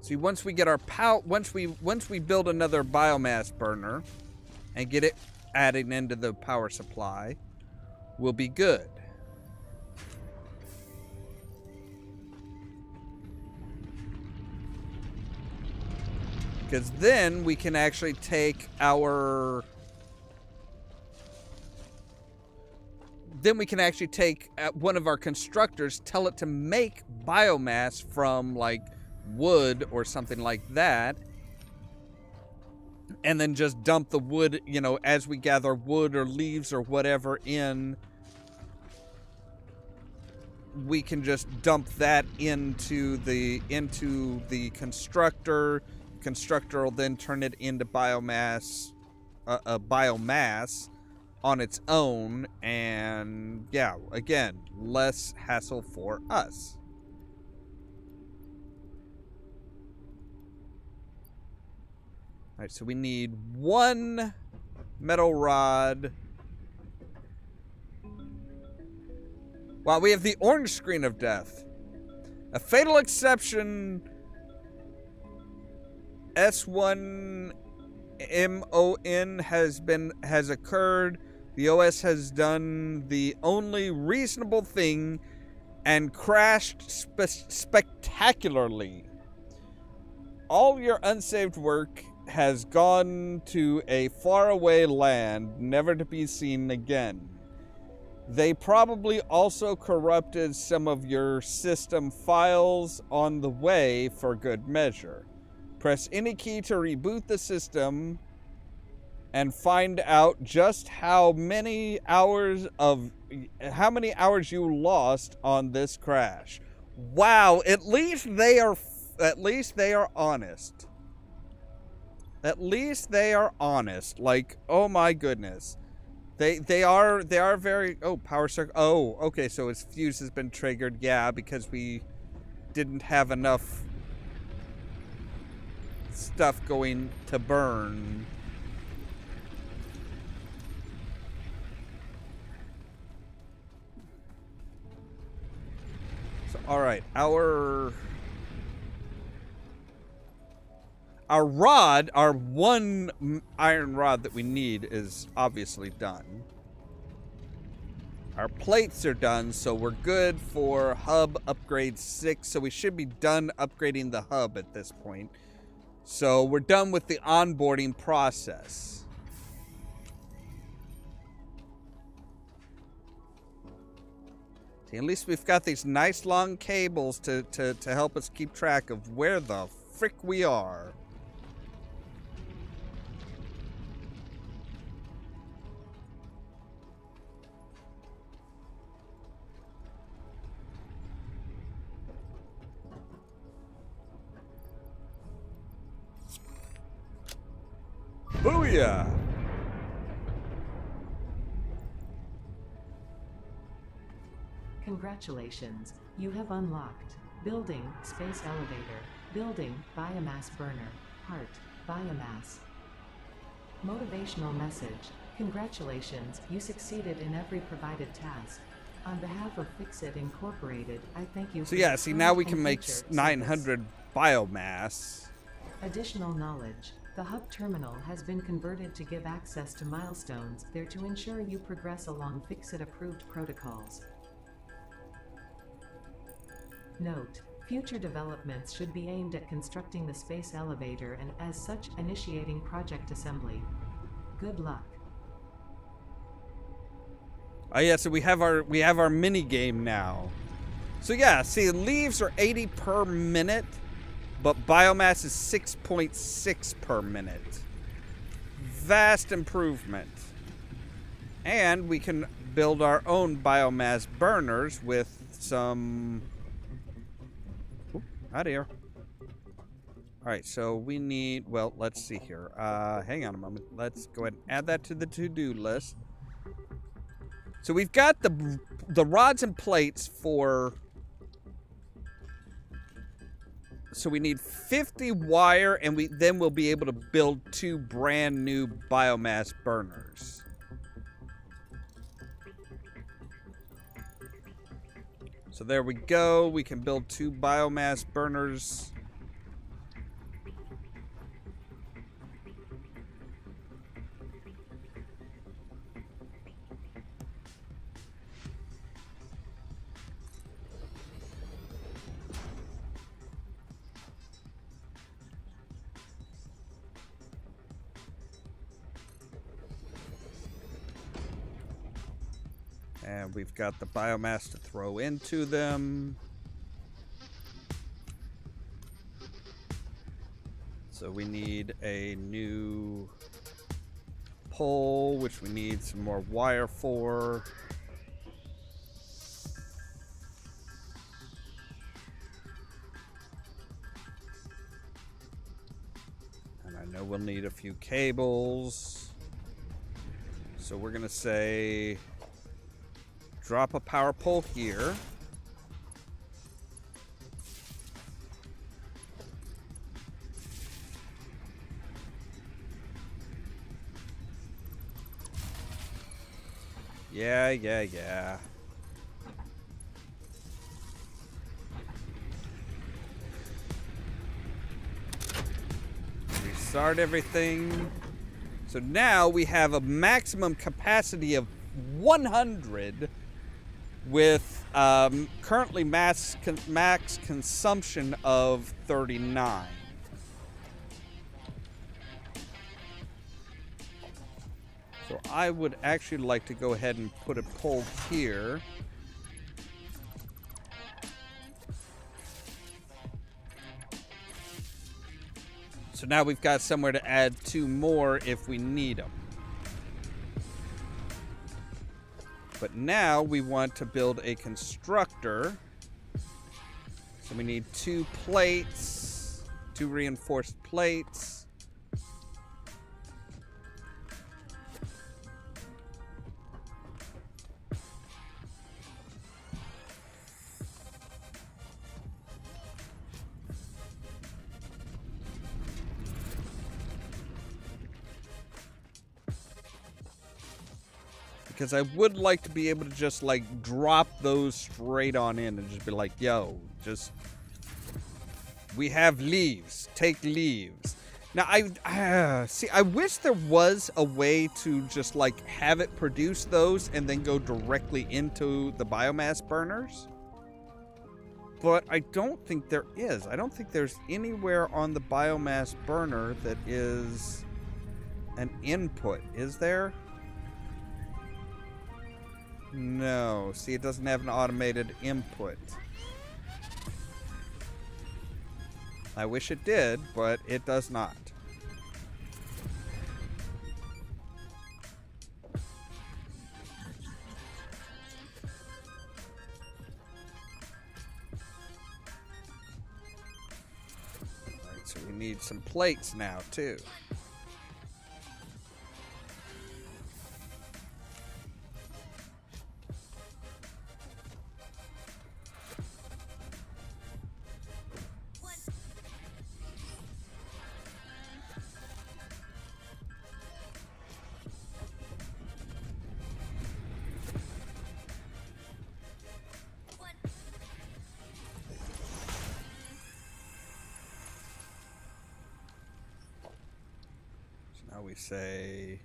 See, once we get our once we build another biomass burner and get it added into the power supply, we'll be good. Because then we can actually take our... Then we can actually take one of our constructors, tell it to make biomass from, like, wood or something like that. And then just dump the wood, you know, as we gather wood or leaves or whatever in. We can just dump that into the constructor. Constructor will then turn it into biomass, biomass on its own, and yeah, again, less hassle for us. All right, so we need 1 metal rod. Wow, we have the orange screen of death. A fatal exception. S1 MON has occurred. The OS has done the only reasonable thing and crashed spectacularly. All your unsaved work has gone to a faraway land, never to be seen again. They probably also corrupted some of your system files on the way for good measure. Press any key to reboot the system and find out just how many hours you lost on this crash. Wow, at least they are honest. At least they are honest. Like, oh my goodness. They are very... Oh, power circuit. Oh, okay, so its fuse has been triggered. Yeah, because we didn't have enough stuff going to burn. So, all right, our rod, our 1 iron rod that we need is obviously done. Our plates are done, so we're good for hub upgrade 6. So we should be done upgrading the hub at this point. So we're done with the onboarding process. See, at least we've got these nice long cables to help us keep track of where the frick we are. Booyah! Congratulations, you have unlocked building space elevator, building biomass burner, heart, biomass. Motivational message. Congratulations, you succeeded in every provided task. On behalf of Fixit Incorporated, I thank you. So yeah, see, now we can make 900 biomass. Additional knowledge. The hub terminal has been converted to give access to milestones there to ensure you progress along Fixit-approved protocols. Note: future developments should be aimed at constructing the space elevator and, as such, initiating project assembly. Good luck. Oh yeah, so we have our mini game now. So yeah, see, leaves are 80 per minute, but biomass is 6.6 per minute. Vast improvement. And we can build our own biomass burners with some... Oop, out of here. Alright, so we need... Well, let's see here. Hang on a moment. Let's go ahead and add that to the to-do list. So we've got the rods and plates for... So we need 50 wire, and then we'll be able to build 2 brand new biomass burners. So there we go. We can build 2 biomass burners. And we've got the biomass to throw into them. So we need a new pole, which we need some more wire for. And I know we'll need a few cables. So we're going to say... drop a power pole here. Yeah. Restart everything. So now we have a maximum capacity of 100 with currently max consumption of 39. So I would actually like to go ahead and put a pole here. So now we've got somewhere to add 2 more if we need them. But now we want to build a constructor. So we need 2 plates, 2 reinforced plates. Because I would like to be able to just, like, drop those straight on in and just be like, yo, just... we have leaves. Take leaves. Now, see, I wish there was a way to just, like, have it produce those and then go directly into the biomass burners. But I don't think there is. I don't think there's anywhere on the biomass burner that is an input. Is there? No. See, it doesn't have an automated input. I wish it did, but it does not. Alright, so we need some plates now, too. Now we say...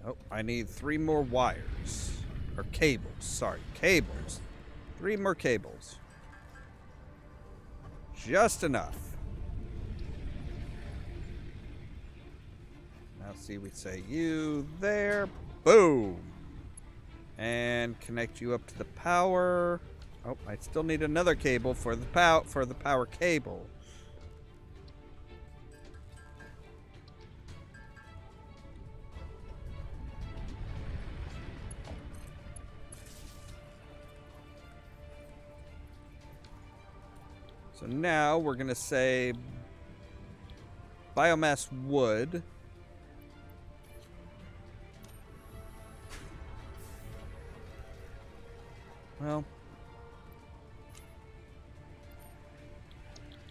Oh, I need 3 more wires. Or cables, sorry. Cables. 3 more cables. Just enough. Now see, we say you there. Boom. And connect you up to the power. Oh, I still need another cable for the power cable. So now we're going to say biomass wood. Well,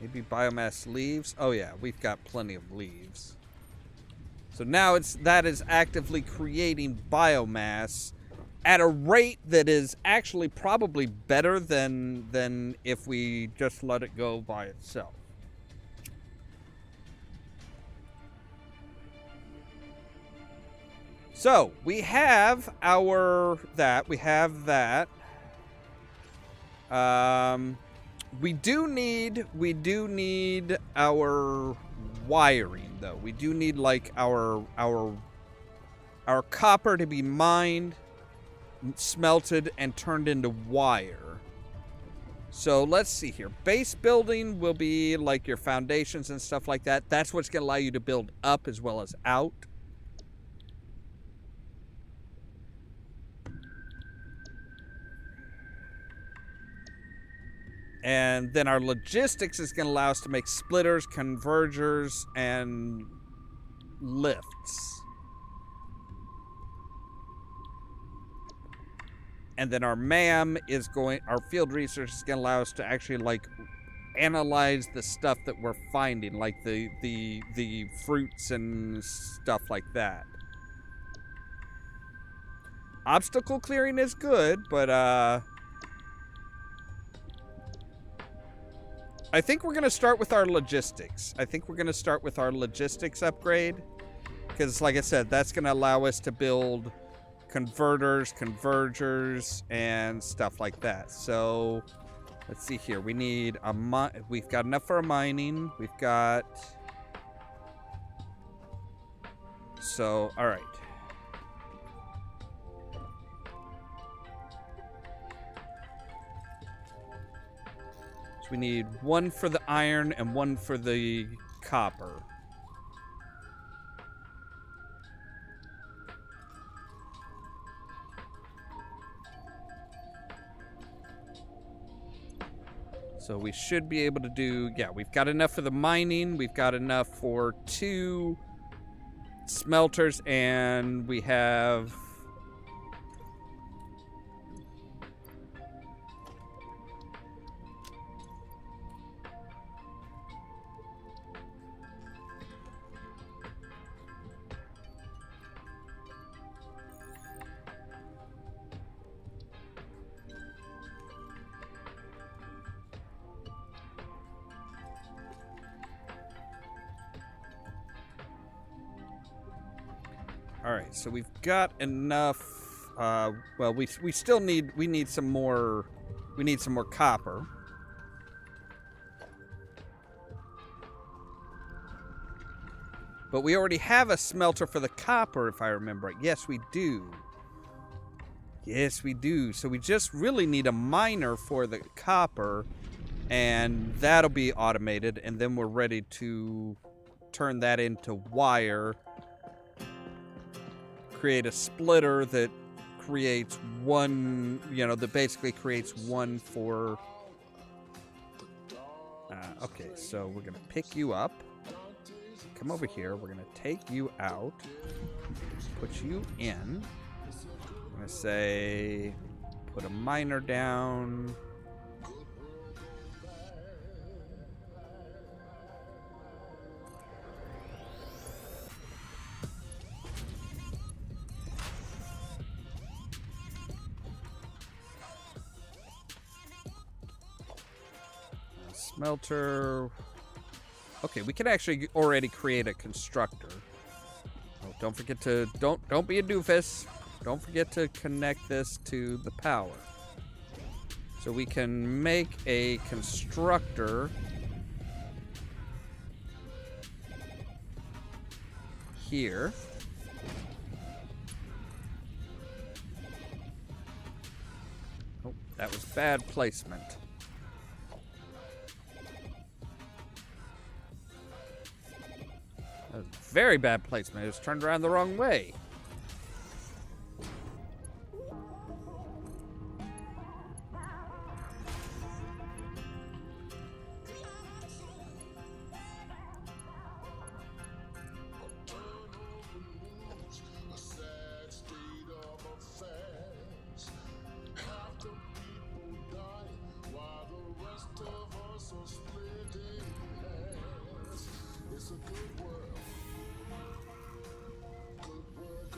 maybe biomass leaves. Oh yeah, we've got plenty of leaves. So now that is actively creating biomass at a rate that is actually probably better than if we just let it go by itself. So we have that. We do need our wiring though. We do need like our copper to be mined, smelted, and turned into wire. So let's see here. Base building will be like your foundations and stuff like that. That's what's going to allow you to build up as well as out. And then our logistics is going to allow us to make splitters, convergers, and lifts. And then our our field research is going to allow us to actually like analyze the stuff that we're finding, like the fruits and stuff like that. Obstacle clearing is good, but I think we're going to start with our logistics. I think we're going to start with our logistics upgrade. Because, like I said, that's going to allow us to build converters, convergers, and stuff like that. So, let's see here. We need we've got enough for a mining. We've got... So, alright. So we need 1 for the iron and 1 for the copper. So we should be able to do, yeah, we've got enough for the mining, we've got enough for 2 smelters, and we have... Alright, so we've got enough, well, we still need some more, copper. But we already have a smelter for the copper, if I remember right. Yes, we do. Yes, we do. So we just really need a miner for the copper, and that'll be automated, and then we're ready to turn that into wire. Create a splitter that creates 1, that basically creates 1 for... okay, so we're going to pick you up. Come over here. We're going to take you out. Put you in. I'm going to say, put a miner down. Smelter. Okay, we can actually already create a constructor. Oh, don't forget to don't be a doofus. Don't forget to connect this to the power. So we can make a constructor here. Oh, that was bad placement. That was very bad placement. It was turned around the wrong way.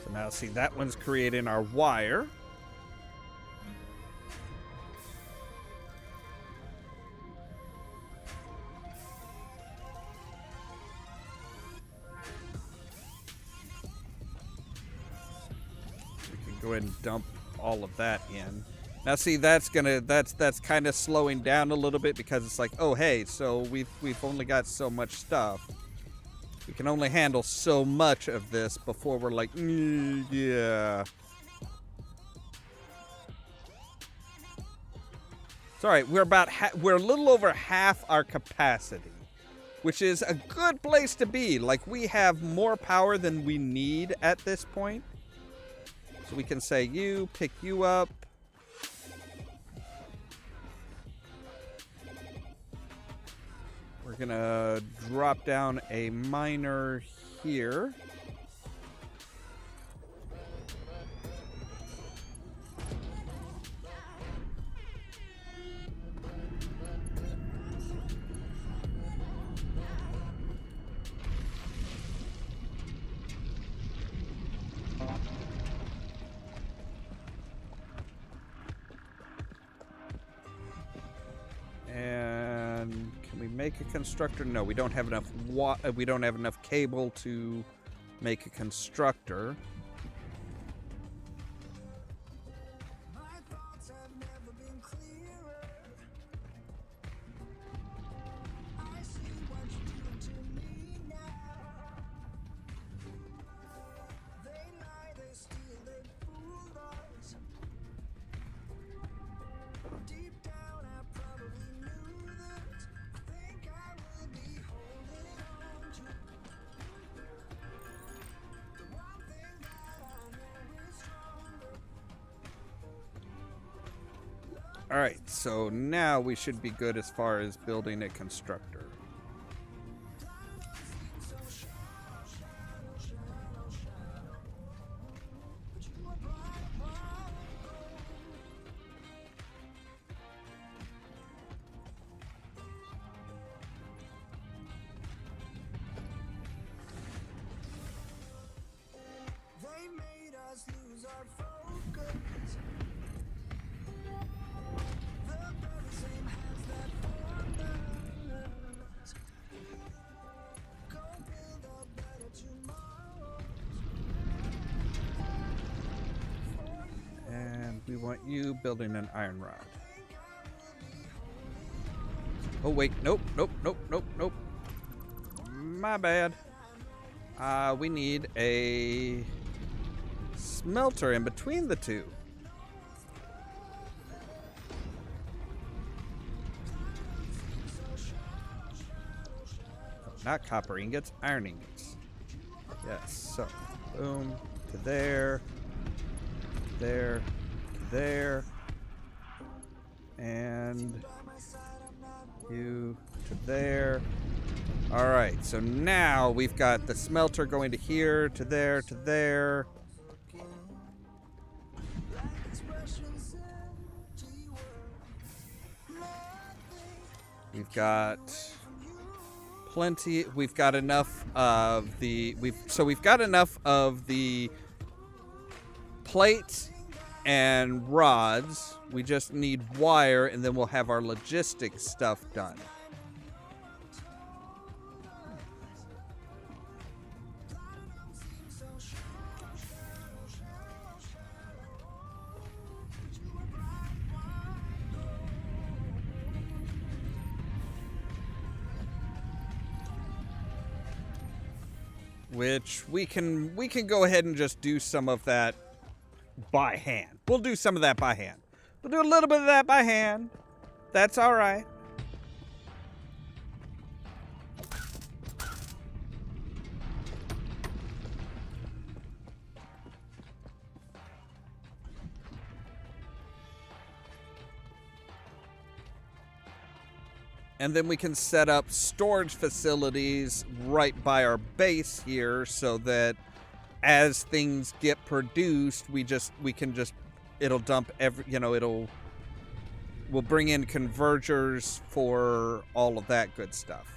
So now see, that one's creating our wire. We can go ahead and dump all of that in. Now see, that's kind of slowing down a little bit because it's like, oh hey, so we've only got so much stuff. We can only handle so much of this before we're like, yeah. It's all right. We're a little over half our capacity, which is a good place to be. Like, we have more power than we need at this point. So we can say, you, pick you up. We're gonna drop down a miner here. And can we make a constructor? No, we don't have enough we don't have enough cable to make a constructor. Alright, so now we should be good as far as building a constructor. They made us lose our focus. And we want you building an iron rod. Oh wait, nope. My bad. We need a smelter in between the two. Not copper ingots, iron ingots. Yes, so boom, to there, there, to there, and you to there. All right, so now we've got the smelter going to here, to there, to there. We've got plenty. We've got enough of the we've got enough of the plates and rods. We just need wire, and then we'll have our logistics stuff done. which we can go ahead and just do some of that by hand. We'll do some of that by hand. We'll do a little bit of that by hand. That's all right. And then we can set up storage facilities right by our base here so that as things get produced, it'll dump we'll bring in convergers for all of that good stuff.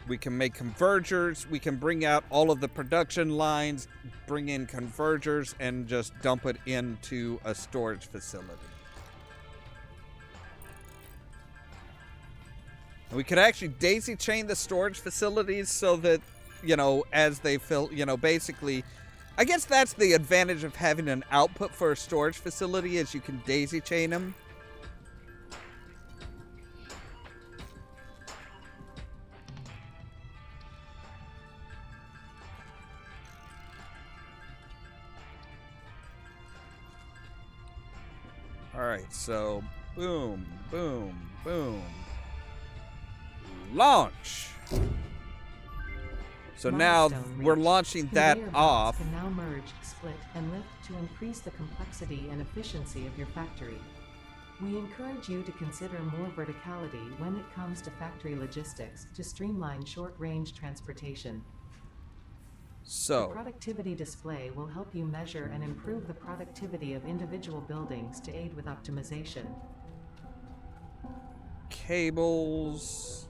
We can make convergers. We can bring out all of the production lines, bring in convergers, and just dump it into a storage facility. And we could actually daisy chain the storage facilities so that, as they fill, basically, I guess that's the advantage of having an output for a storage facility is you can daisy chain them. Alright, so boom, boom, boom. Launch! So now we're launching that off. Can now merge, split, and lift to increase the complexity and efficiency of your factory. We encourage you to consider more verticality when it comes to factory logistics to streamline short-range transportation. So, the productivity display will help you measure and improve the productivity of individual buildings to aid with optimization. Cables.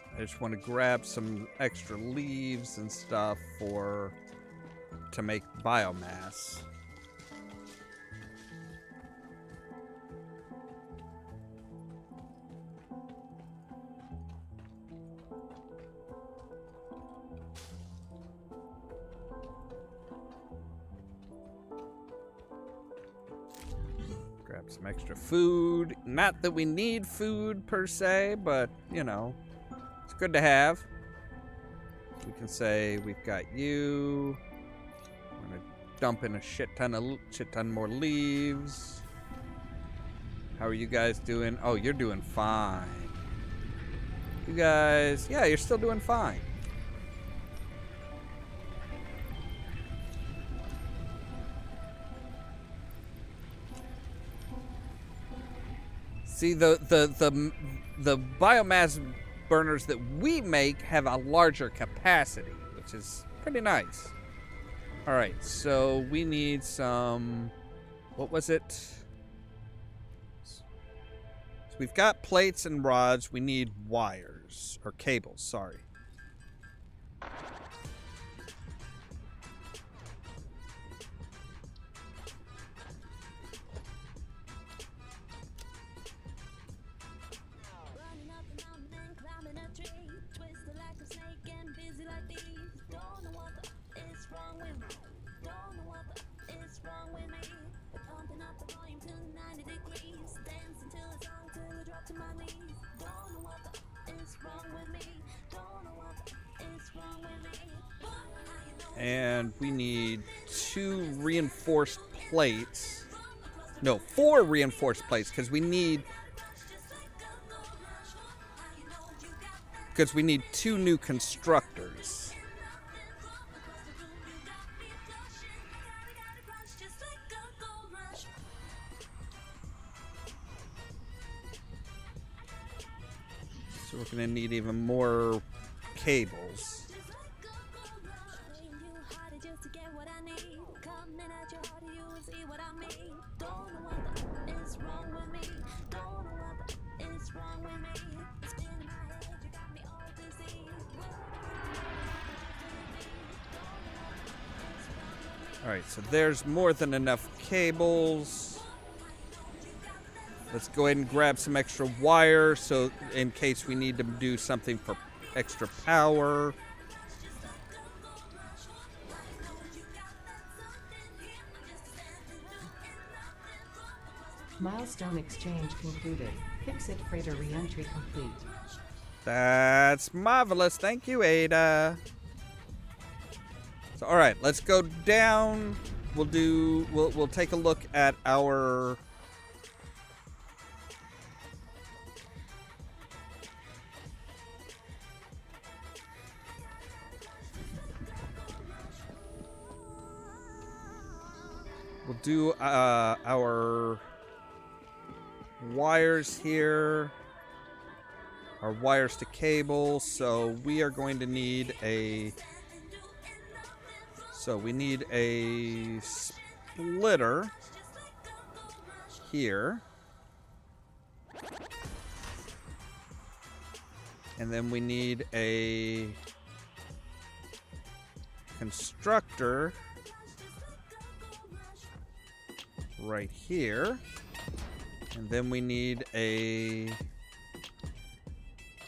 I just want to grab some extra leaves and stuff to make biomass. Grab some extra food. Not that we need food per se, but it's good to have. We can say we've got you. We're gonna dump in a shit ton more leaves. How are you guys doing? Oh, you're doing fine. You guys, yeah, you're still doing fine. See, the biomass burners that we make have a larger capacity, which is pretty nice. All right, so we need some, what was it? So we've got plates and rods. We need wires, or cables, sorry. And we need 2 reinforced plates. No, 4 reinforced plates, because we need 2 new constructors. So we're going to need even more cables. Alright, so there's more than enough cables. Let's go ahead and grab some extra wire so in case we need to do something for extra power. Milestone exchange concluded. Fix-it freighter re-entry complete. That's marvelous. Thank you, Ada. So, all right, let's go down. We'll take a look at our our wires here. Our wires to cable. So we are going to need a splitter here. And then we need a constructor right here. And then we need a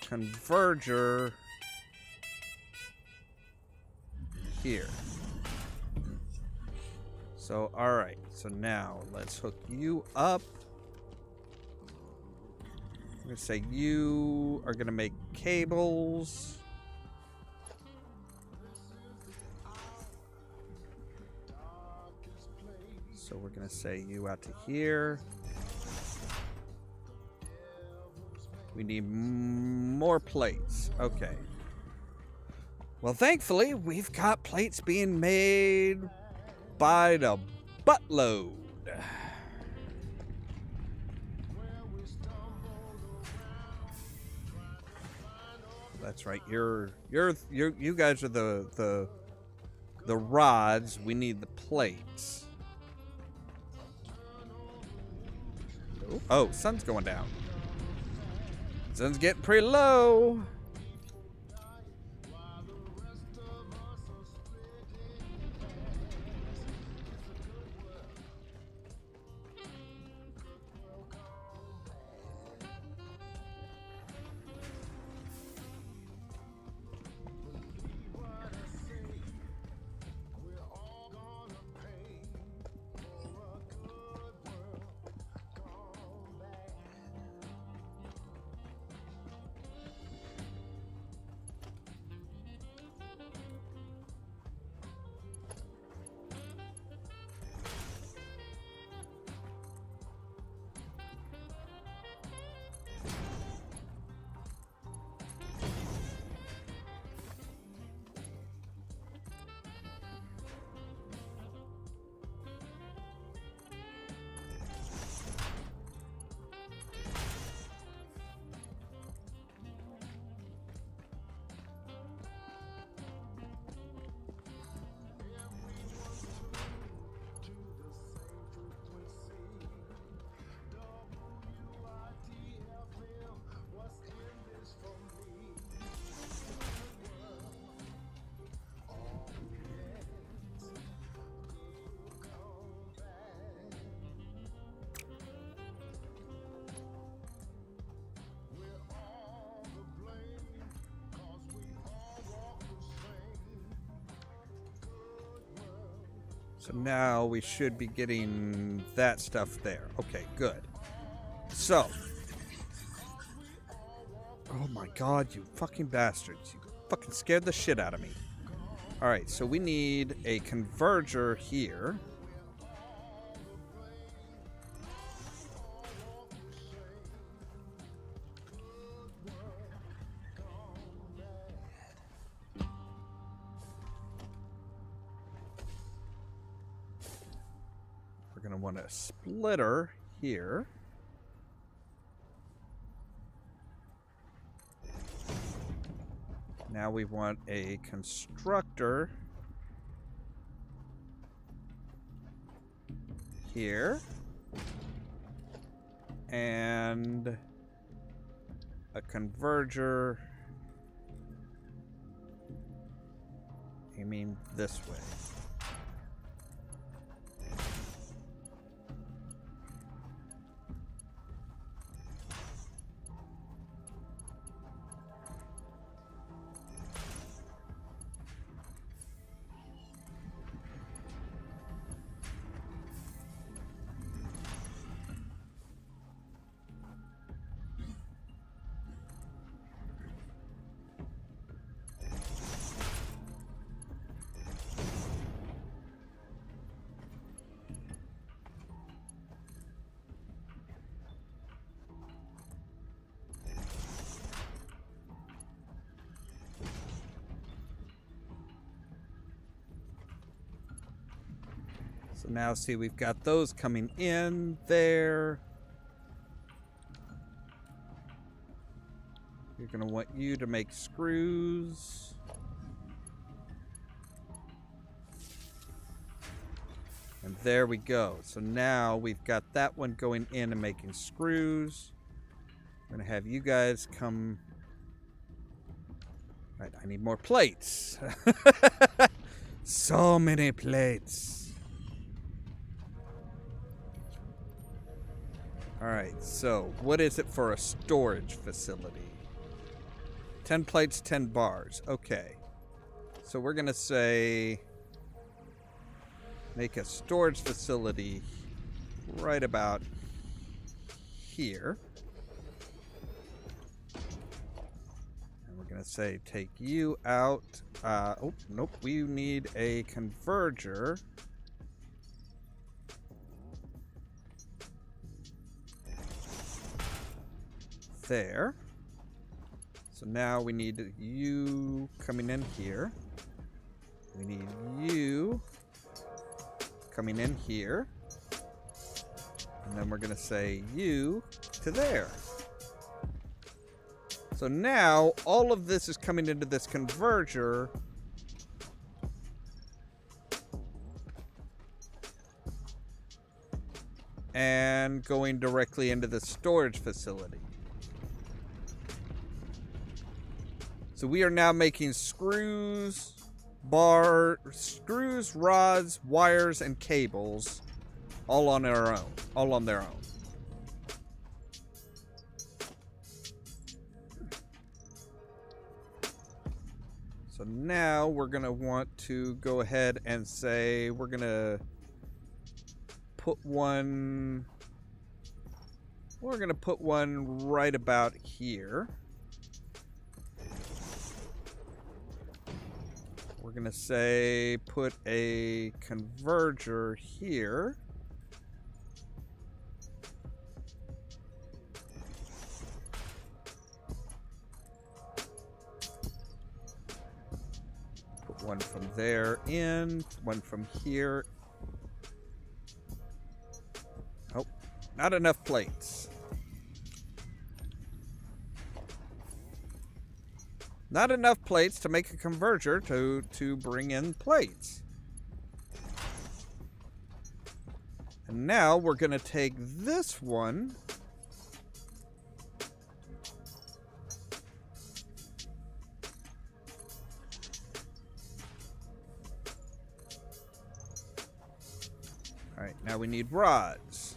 converger here. So, all right. So now let's hook you up. I'm going to say you are going to make cables. So we're going to say you out to here. We need more plates. Okay. Well, thankfully, we've got plates being made by the buttload. That's right. You guys are the rods. We need the plates. Oh, sun's going down. Sun's getting pretty low. So now we should be getting that stuff there. Okay, good. So. Oh my god, you fucking bastards. You fucking scared the shit out of me. Alright, so we need a converger here. We're going to want a splitter here. Now we want a constructor here. And a converger aiming this way. So now see, we've got those coming in there. You're going to want you to make screws. And there we go. So now we've got that one going in and making screws. I'm going to have you guys come. Right, I need more plates. So many plates. Alright, so what is it for a storage facility? 10 plates, 10 bars. Okay. So we're going to say make a storage facility right about here. And we're going to say take you out. Oh, nope. We need a converger. There. So now we need you coming in here. We need you coming in here. And then we're going to say you to there. So now all of this is coming into this converger. And going directly into the storage facility. So we are now making screws, rods, wires, and cables all on their own. So now we're going to want to go ahead and say we're going to put one right about here. We're going to say put a converger here. Put one from there in, one from here. Oh, not enough plates. Not enough plates to make a converger to bring in plates. And now we're going to take this one. All right, now we need rods.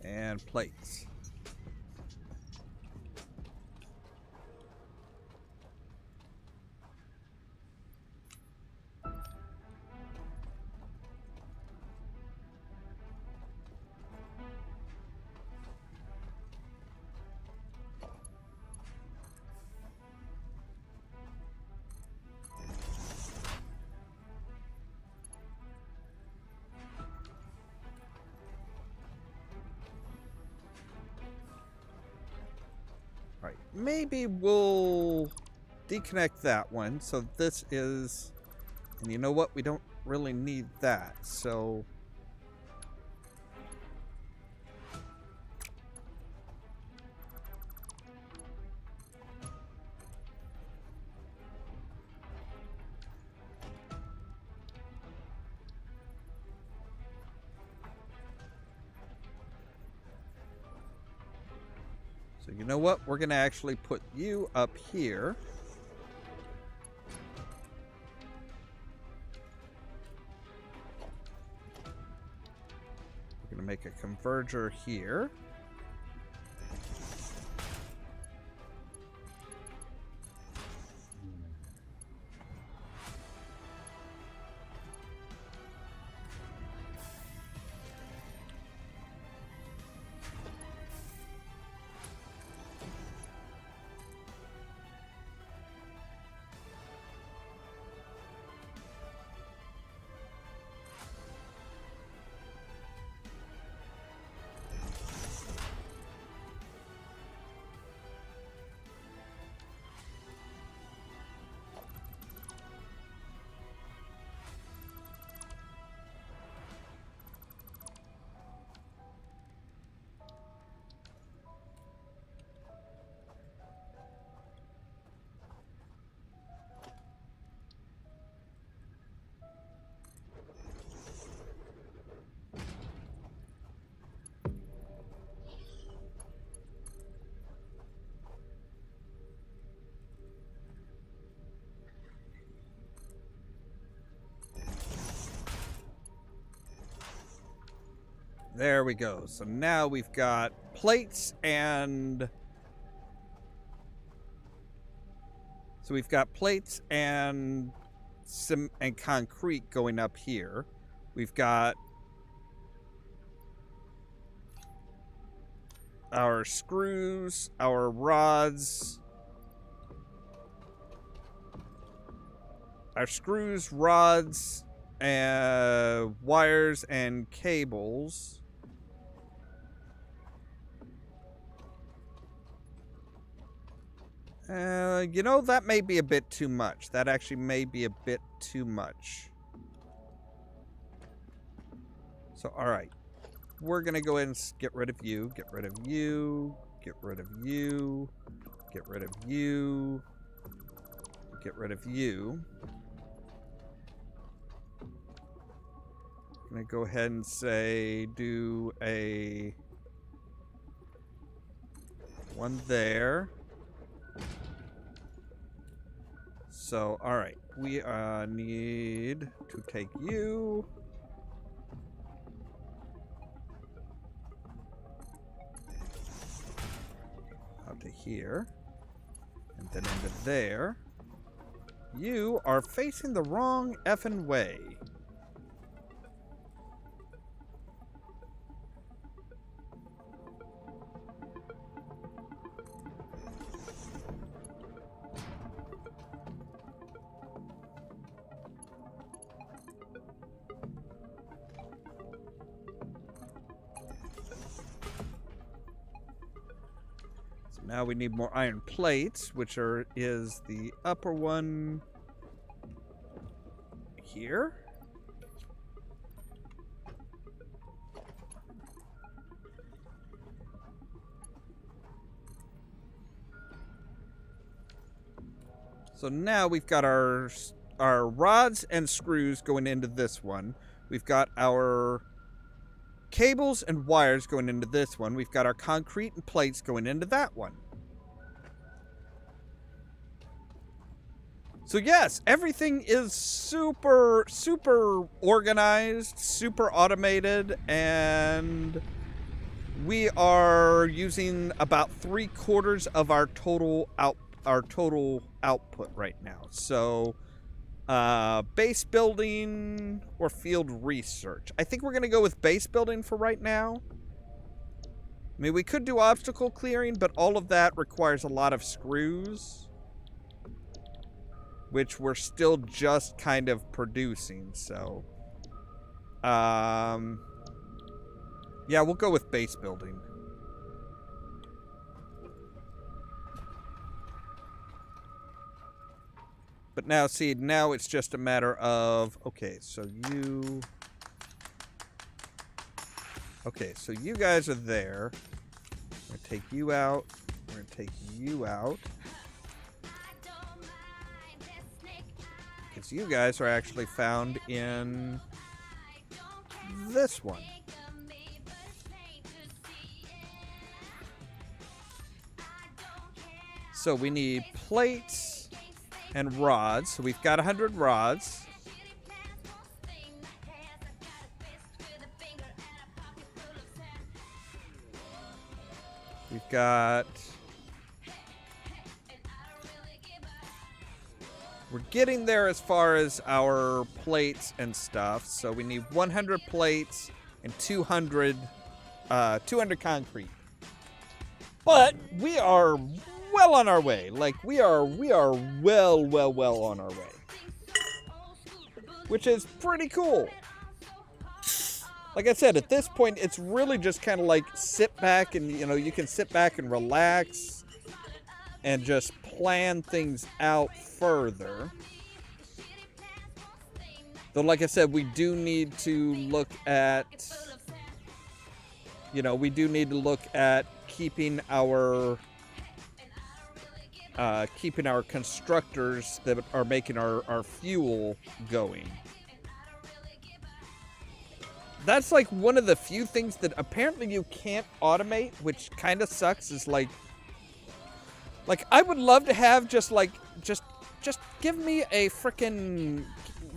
And plates. maybe we'll deconnect that one. So this is, and you know what? We don't really need that. So you know what? We're going to actually put you up here. We're going to make a converger here. There we go. So now we've got plates and... So we've got plates and some and concrete going up here. We've got our screws, our rods. Our screws, rods, wires, and cables. You know, that may be a bit too much. That actually may be a bit too much. So, alright. We're going to go ahead and get rid of you, get rid of you, get rid of you, get rid of you, get rid of you. I'm going to go ahead and say, do a one there. So, alright, we need to take you. Out to here. And then into there. You are facing the wrong effing way. Now we need more iron plates, which is the upper one here. So now we've got our rods and screws going into this one. We've got our cables and wires going into this one. We've got our concrete and plates going into that one. So yes, everything is super organized, super automated, and we are using about 3/4 of our total output right now. So base building or field research. I think we're going to go with base building for right now. I mean, we could do obstacle clearing, but all of that requires a lot of screws, which we're still just kind of producing. So, yeah, we'll go with base building. But now, see, now it's just a matter of, okay, so you... Okay, so you guys are there. We're gonna take you out. We're gonna take you out. Because you guys are actually found in this one. So we need plates and rods. So we've got 100 rods. We've got... We're getting there as far as our plates and stuff. So we need 100 plates and 200 concrete. But we are well on our way. Like we are well on our way. Which is pretty cool. Like I said, at this point, it's really just kind of like sit back and, you know, you can sit back and relax and just plan things out further. Though, like I said, we do need to look at, you know, we do need to look at keeping our constructors that are making our fuel going. That's like one of the few things that apparently you can't automate, which kind of sucks. Is like I would love to have just give me a freaking.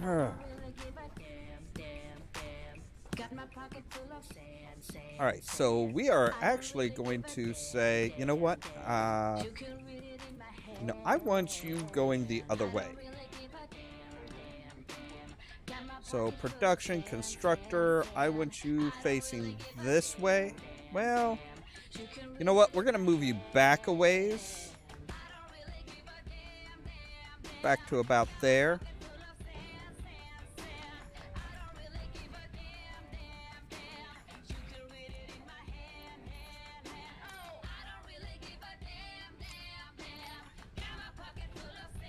All right, so we are actually going to say, you know what? No, I want you going the other way. So production, constructor, I want you facing this way. Well, you know what? We're going to move you back a ways. Back to about there.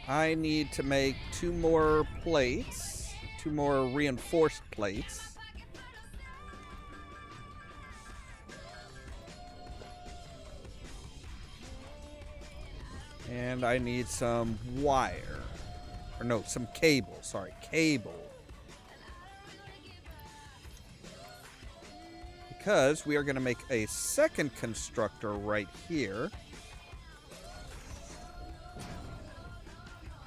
I need to make 2 more plates. 2 more reinforced plates. And I need some wire. Or no, some cable. Sorry, cable. Because we are going to make a second constructor right here.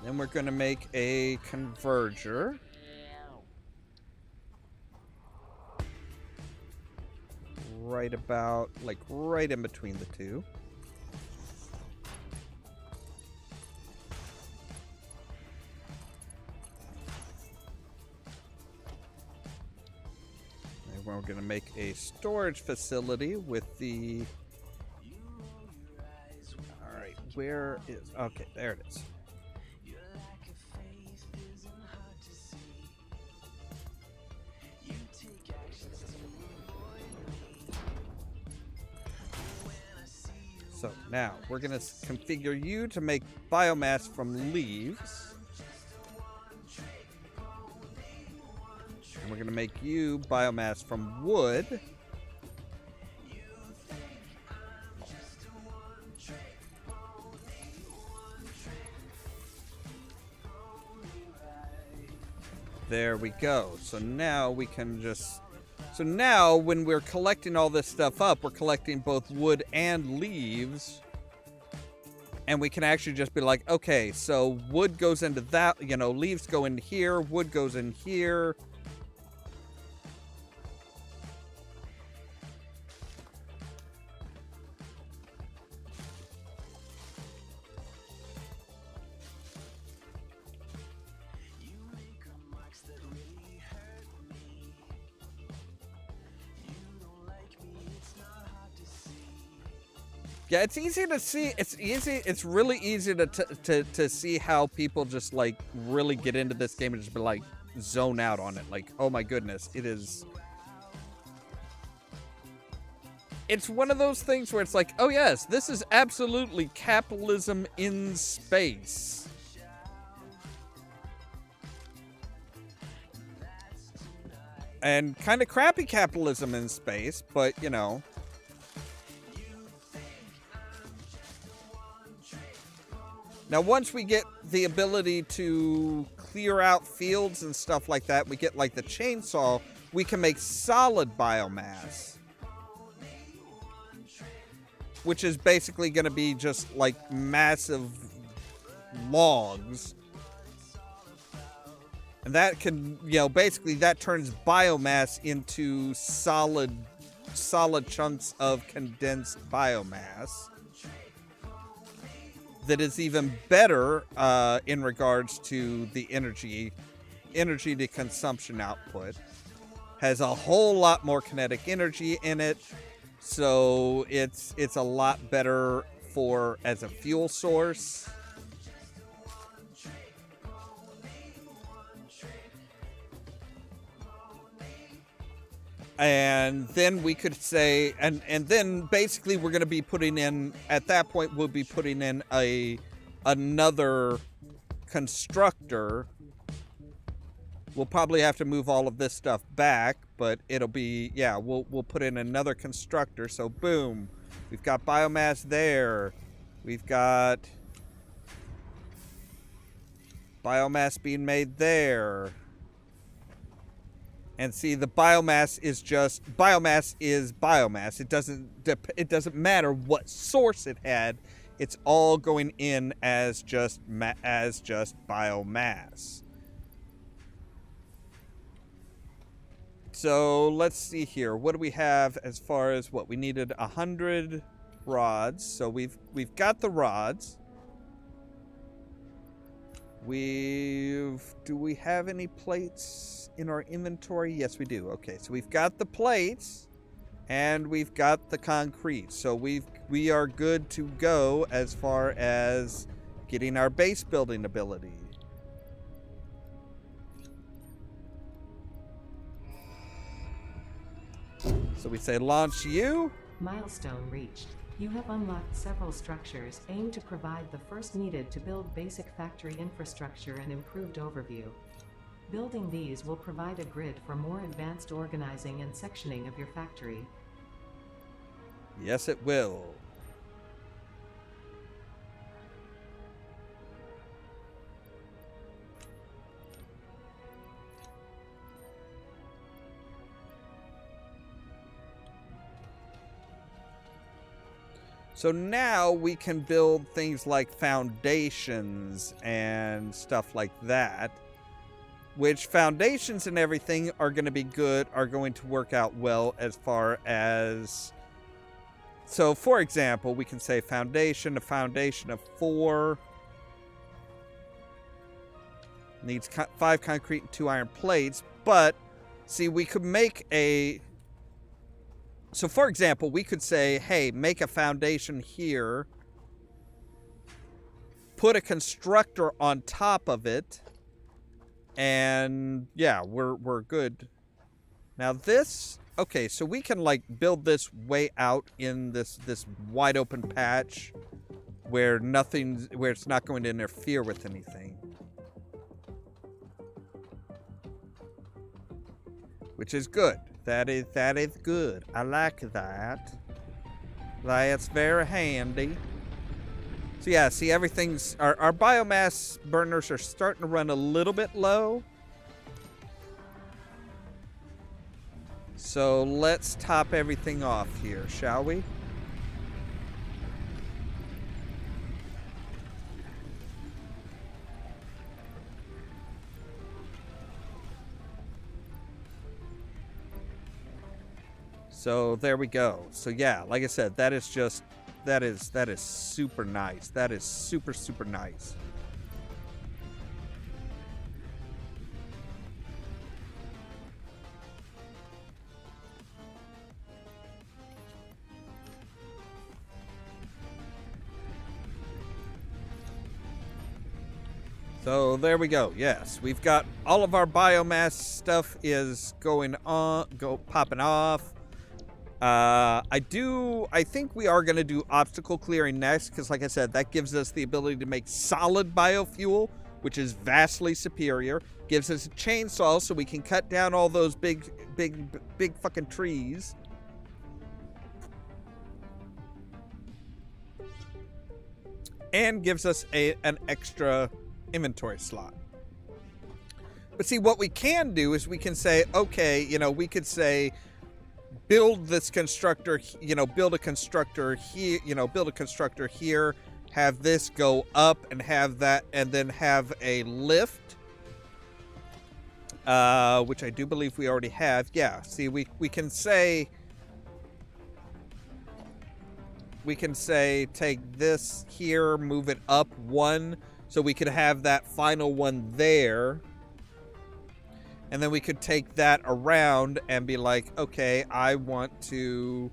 Then we're going to make a converger. Right about, like right in between the two. And we're going to make a storage facility with the... Alright, where is... Okay, there it is. So now we're going to configure you to make biomass from leaves. And we're going to make you biomass from wood. There we go. So now we can just... So now, when we're collecting all this stuff up, we're collecting both wood and leaves. And we can actually just be like, okay, so wood goes into that, you know, leaves go in here, wood goes in here. Yeah, it's easy to see. It's really easy to see how people just like really get into this game and just be like zone out on it. Like, oh my goodness, it is. It's one of those things where it's like, oh yes, this is absolutely capitalism in space. And kind of crappy capitalism in space, but, you know. Now, once we get the ability to clear out fields and stuff like that, we get, like, the chainsaw, we can make solid biomass. Which is basically going to be just, like, massive logs. And that can, you know, basically that turns biomass into solid chunks of condensed biomass. That is even better in regards to the energy to consumption output. Has a whole lot more kinetic energy in it, so it's a lot better for as a fuel source. And then we could say, and then basically we're going to be putting in, at that point we'll be putting in another constructor. We'll probably have to move all of this stuff back, but it'll be, yeah, we'll put in another constructor. So boom, we've got biomass there. We've got biomass being made there. And see, the biomass is just biomass is biomass. It doesn't matter what source it had. It's all going in as just biomass. So let's see here. What do we have as far as what we needed? 100 rods. So we've got the rods. Do we have any plates in our inventory? Yes, we do. Okay, so we've got the plates and we've got the concrete. So we are good to go as far as getting our base building ability. So we say launch you. Milestone reached. You have unlocked several structures aimed to provide the first needed to build basic factory infrastructure and improved overview. Building these will provide a grid for more advanced organizing and sectioning of your factory. Yes, it will. So now we can build things like foundations and stuff like that, which foundations and everything are going to be good, are going to work out well as far as... So, for example, we can say a foundation of 4 needs 5 concrete and 2 iron plates, but see, we could make a... So, for example, we could say, hey, make a foundation here, put a constructor on top of it, and yeah, we're good. Now this, okay, so we can like build this way out in this wide open patch where it's not going to interfere with anything. Which is good. That is good. I like that. That's very handy. So yeah, see, everything's... Our biomass burners are starting to run a little bit low. So let's top everything off here, shall we? So there we go. So yeah, like I said, that is super nice. That is super, super nice. So there we go. Yes, we've got all of our biomass stuff is popping off. I think we are going to do obstacle clearing next, because like I said, that gives us the ability to make solid biofuel, which is vastly superior. Gives us a chainsaw so we can cut down all those big fucking trees. And gives us an extra inventory slot. But see, what we can do is we can say, okay, you know, we could say, build this constructor, you know, build a constructor here, you know, build a constructor here, have this go up and have that, and then have a lift, which I do believe we already have. Yeah, see, we can say, take this here, move it up one, so we could have that final one there. And then we could take that around and be like, okay, I want to...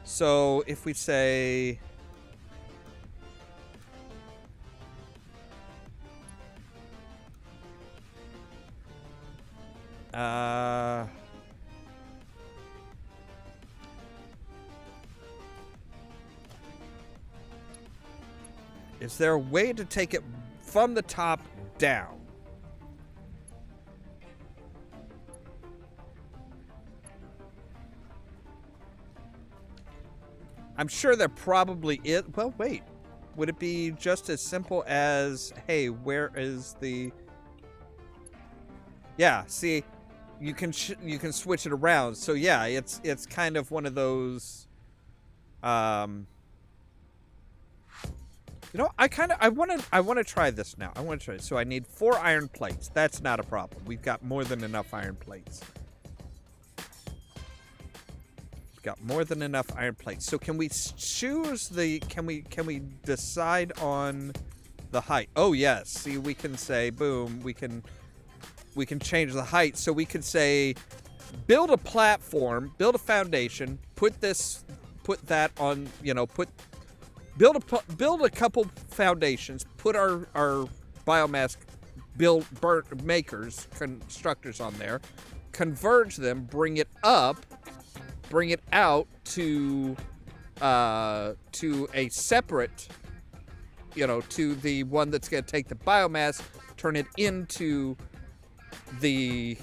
So if we say... Is there a way to take it from the top down? I'm sure there probably is. Well, wait. Would it be just as simple as, hey, where is the... Yeah, see, you can switch it around. So yeah, it's kind of one of those... You know, I want to try this now. I want to try it. So I need 4 iron plates. That's not a problem. We've got more than enough iron plates. We've got more than enough iron plates. So can we choose the? Can we decide on the height? Oh yes. See, we can say boom. We can change the height. So we can say, build a platform, build a foundation, put that on. You know, build a couple foundations, put our biomass constructors on there, converge them, bring it up, bring it out to a separate, you know, to the one that's going to take the biomass, turn it into the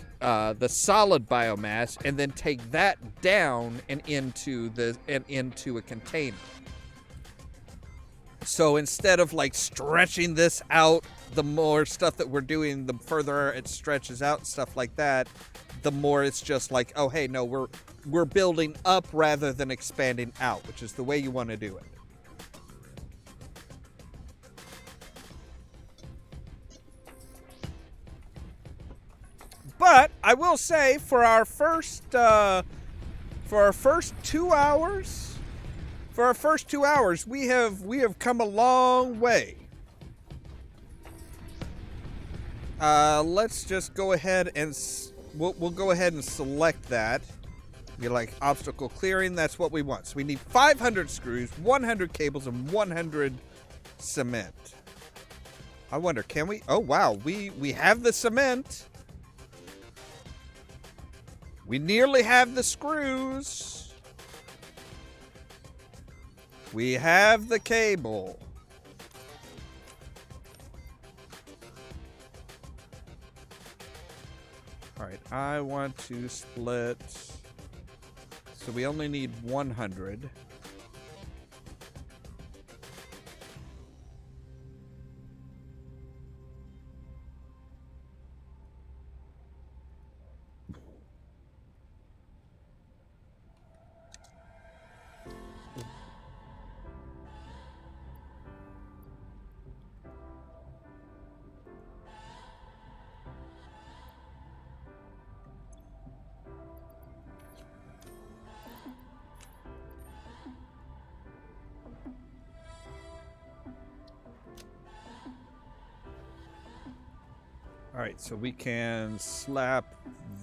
solid biomass, and then take that down and into a container. So instead of like stretching this out, the more stuff that we're doing, the further it stretches out and stuff like that, the more it's just like, oh hey, no, we're building up rather than expanding out, which is the way you want to do it. But I will say, for our first 2 hours. For our first 2 hours, we have come a long way. Let's just go ahead and we'll go ahead and select that. Be like obstacle clearing. That's what we want. So we need 500 screws, 100 cables, and 100 cement. I wonder, can we? Oh wow, we have the cement. We nearly have the screws. We have the cable. All right, I want to split. So we only need 100. All right, so we can slap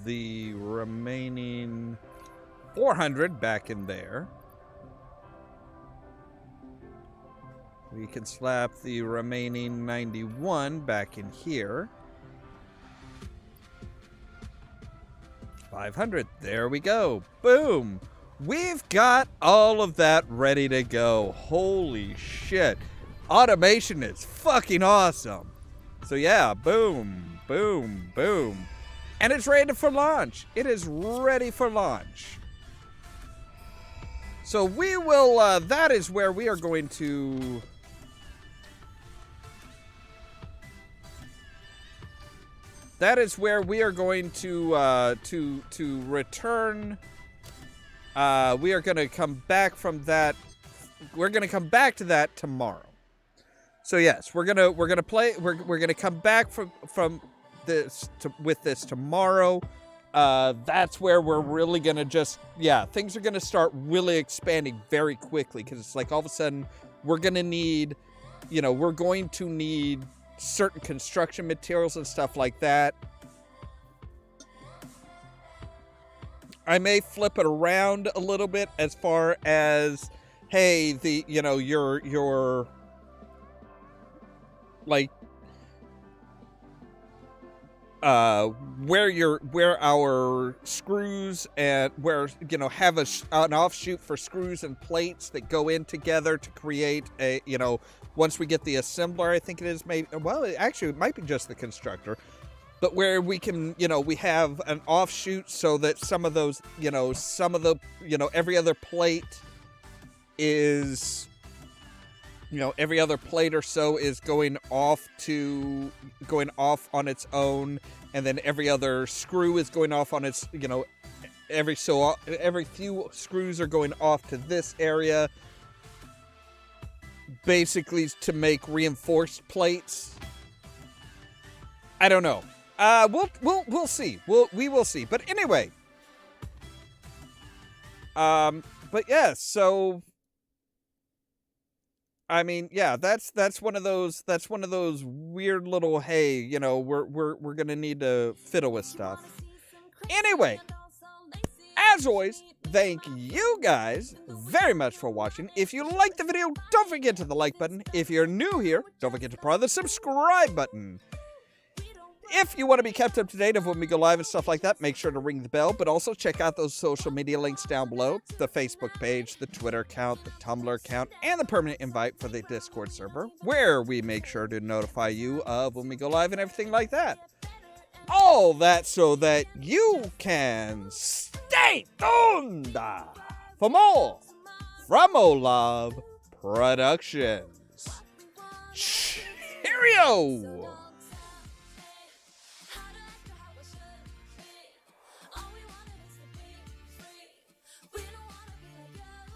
the remaining 400 back in there. We can slap the remaining 91 back in here. 500, there we go. Boom. We've got all of that ready to go. Holy shit. Automation is fucking awesome. So yeah, boom, boom, boom. And it's ready for launch. It is ready for launch. So we will, that is where we are going to... That is where we are going to return. We are going to come back from that. We're going to come back to that tomorrow. So yes, we're gonna come back from this with this tomorrow. That's where we're really gonna things are gonna start really expanding very quickly, because it's like all of a sudden we're gonna need, we're going to need certain construction materials and stuff like that. I may flip it around a little bit as far as, hey, your like where our screws and where have an offshoot for screws and plates that go in together to create a once we get the assembler, I think it is it might be just the constructor, but where we can we have an offshoot so that some of those every other plate is every other plate or so is going off on its own, and then every other screw is going off on its, every few screws are going off to this area, basically to make reinforced plates. I don't know. We'll see. We will see. But anyway. But yeah, so I mean, yeah, that's one of those weird little, hey, we're gonna need to fiddle with stuff. Anyway, as always, thank you guys very much for watching. If you liked the video, don't forget to the like button. If you're new here, don't forget to press the subscribe button. If you want to be kept up to date of when we go live and stuff like that, make sure to ring the bell, but also check out those social media links down below. The Facebook page, the Twitter account, the Tumblr account, and the permanent invite for the Discord server, where we make sure to notify you of when we go live and everything like that. All that so that you can stay tuned for more from Ollamh Productions. Cheerio!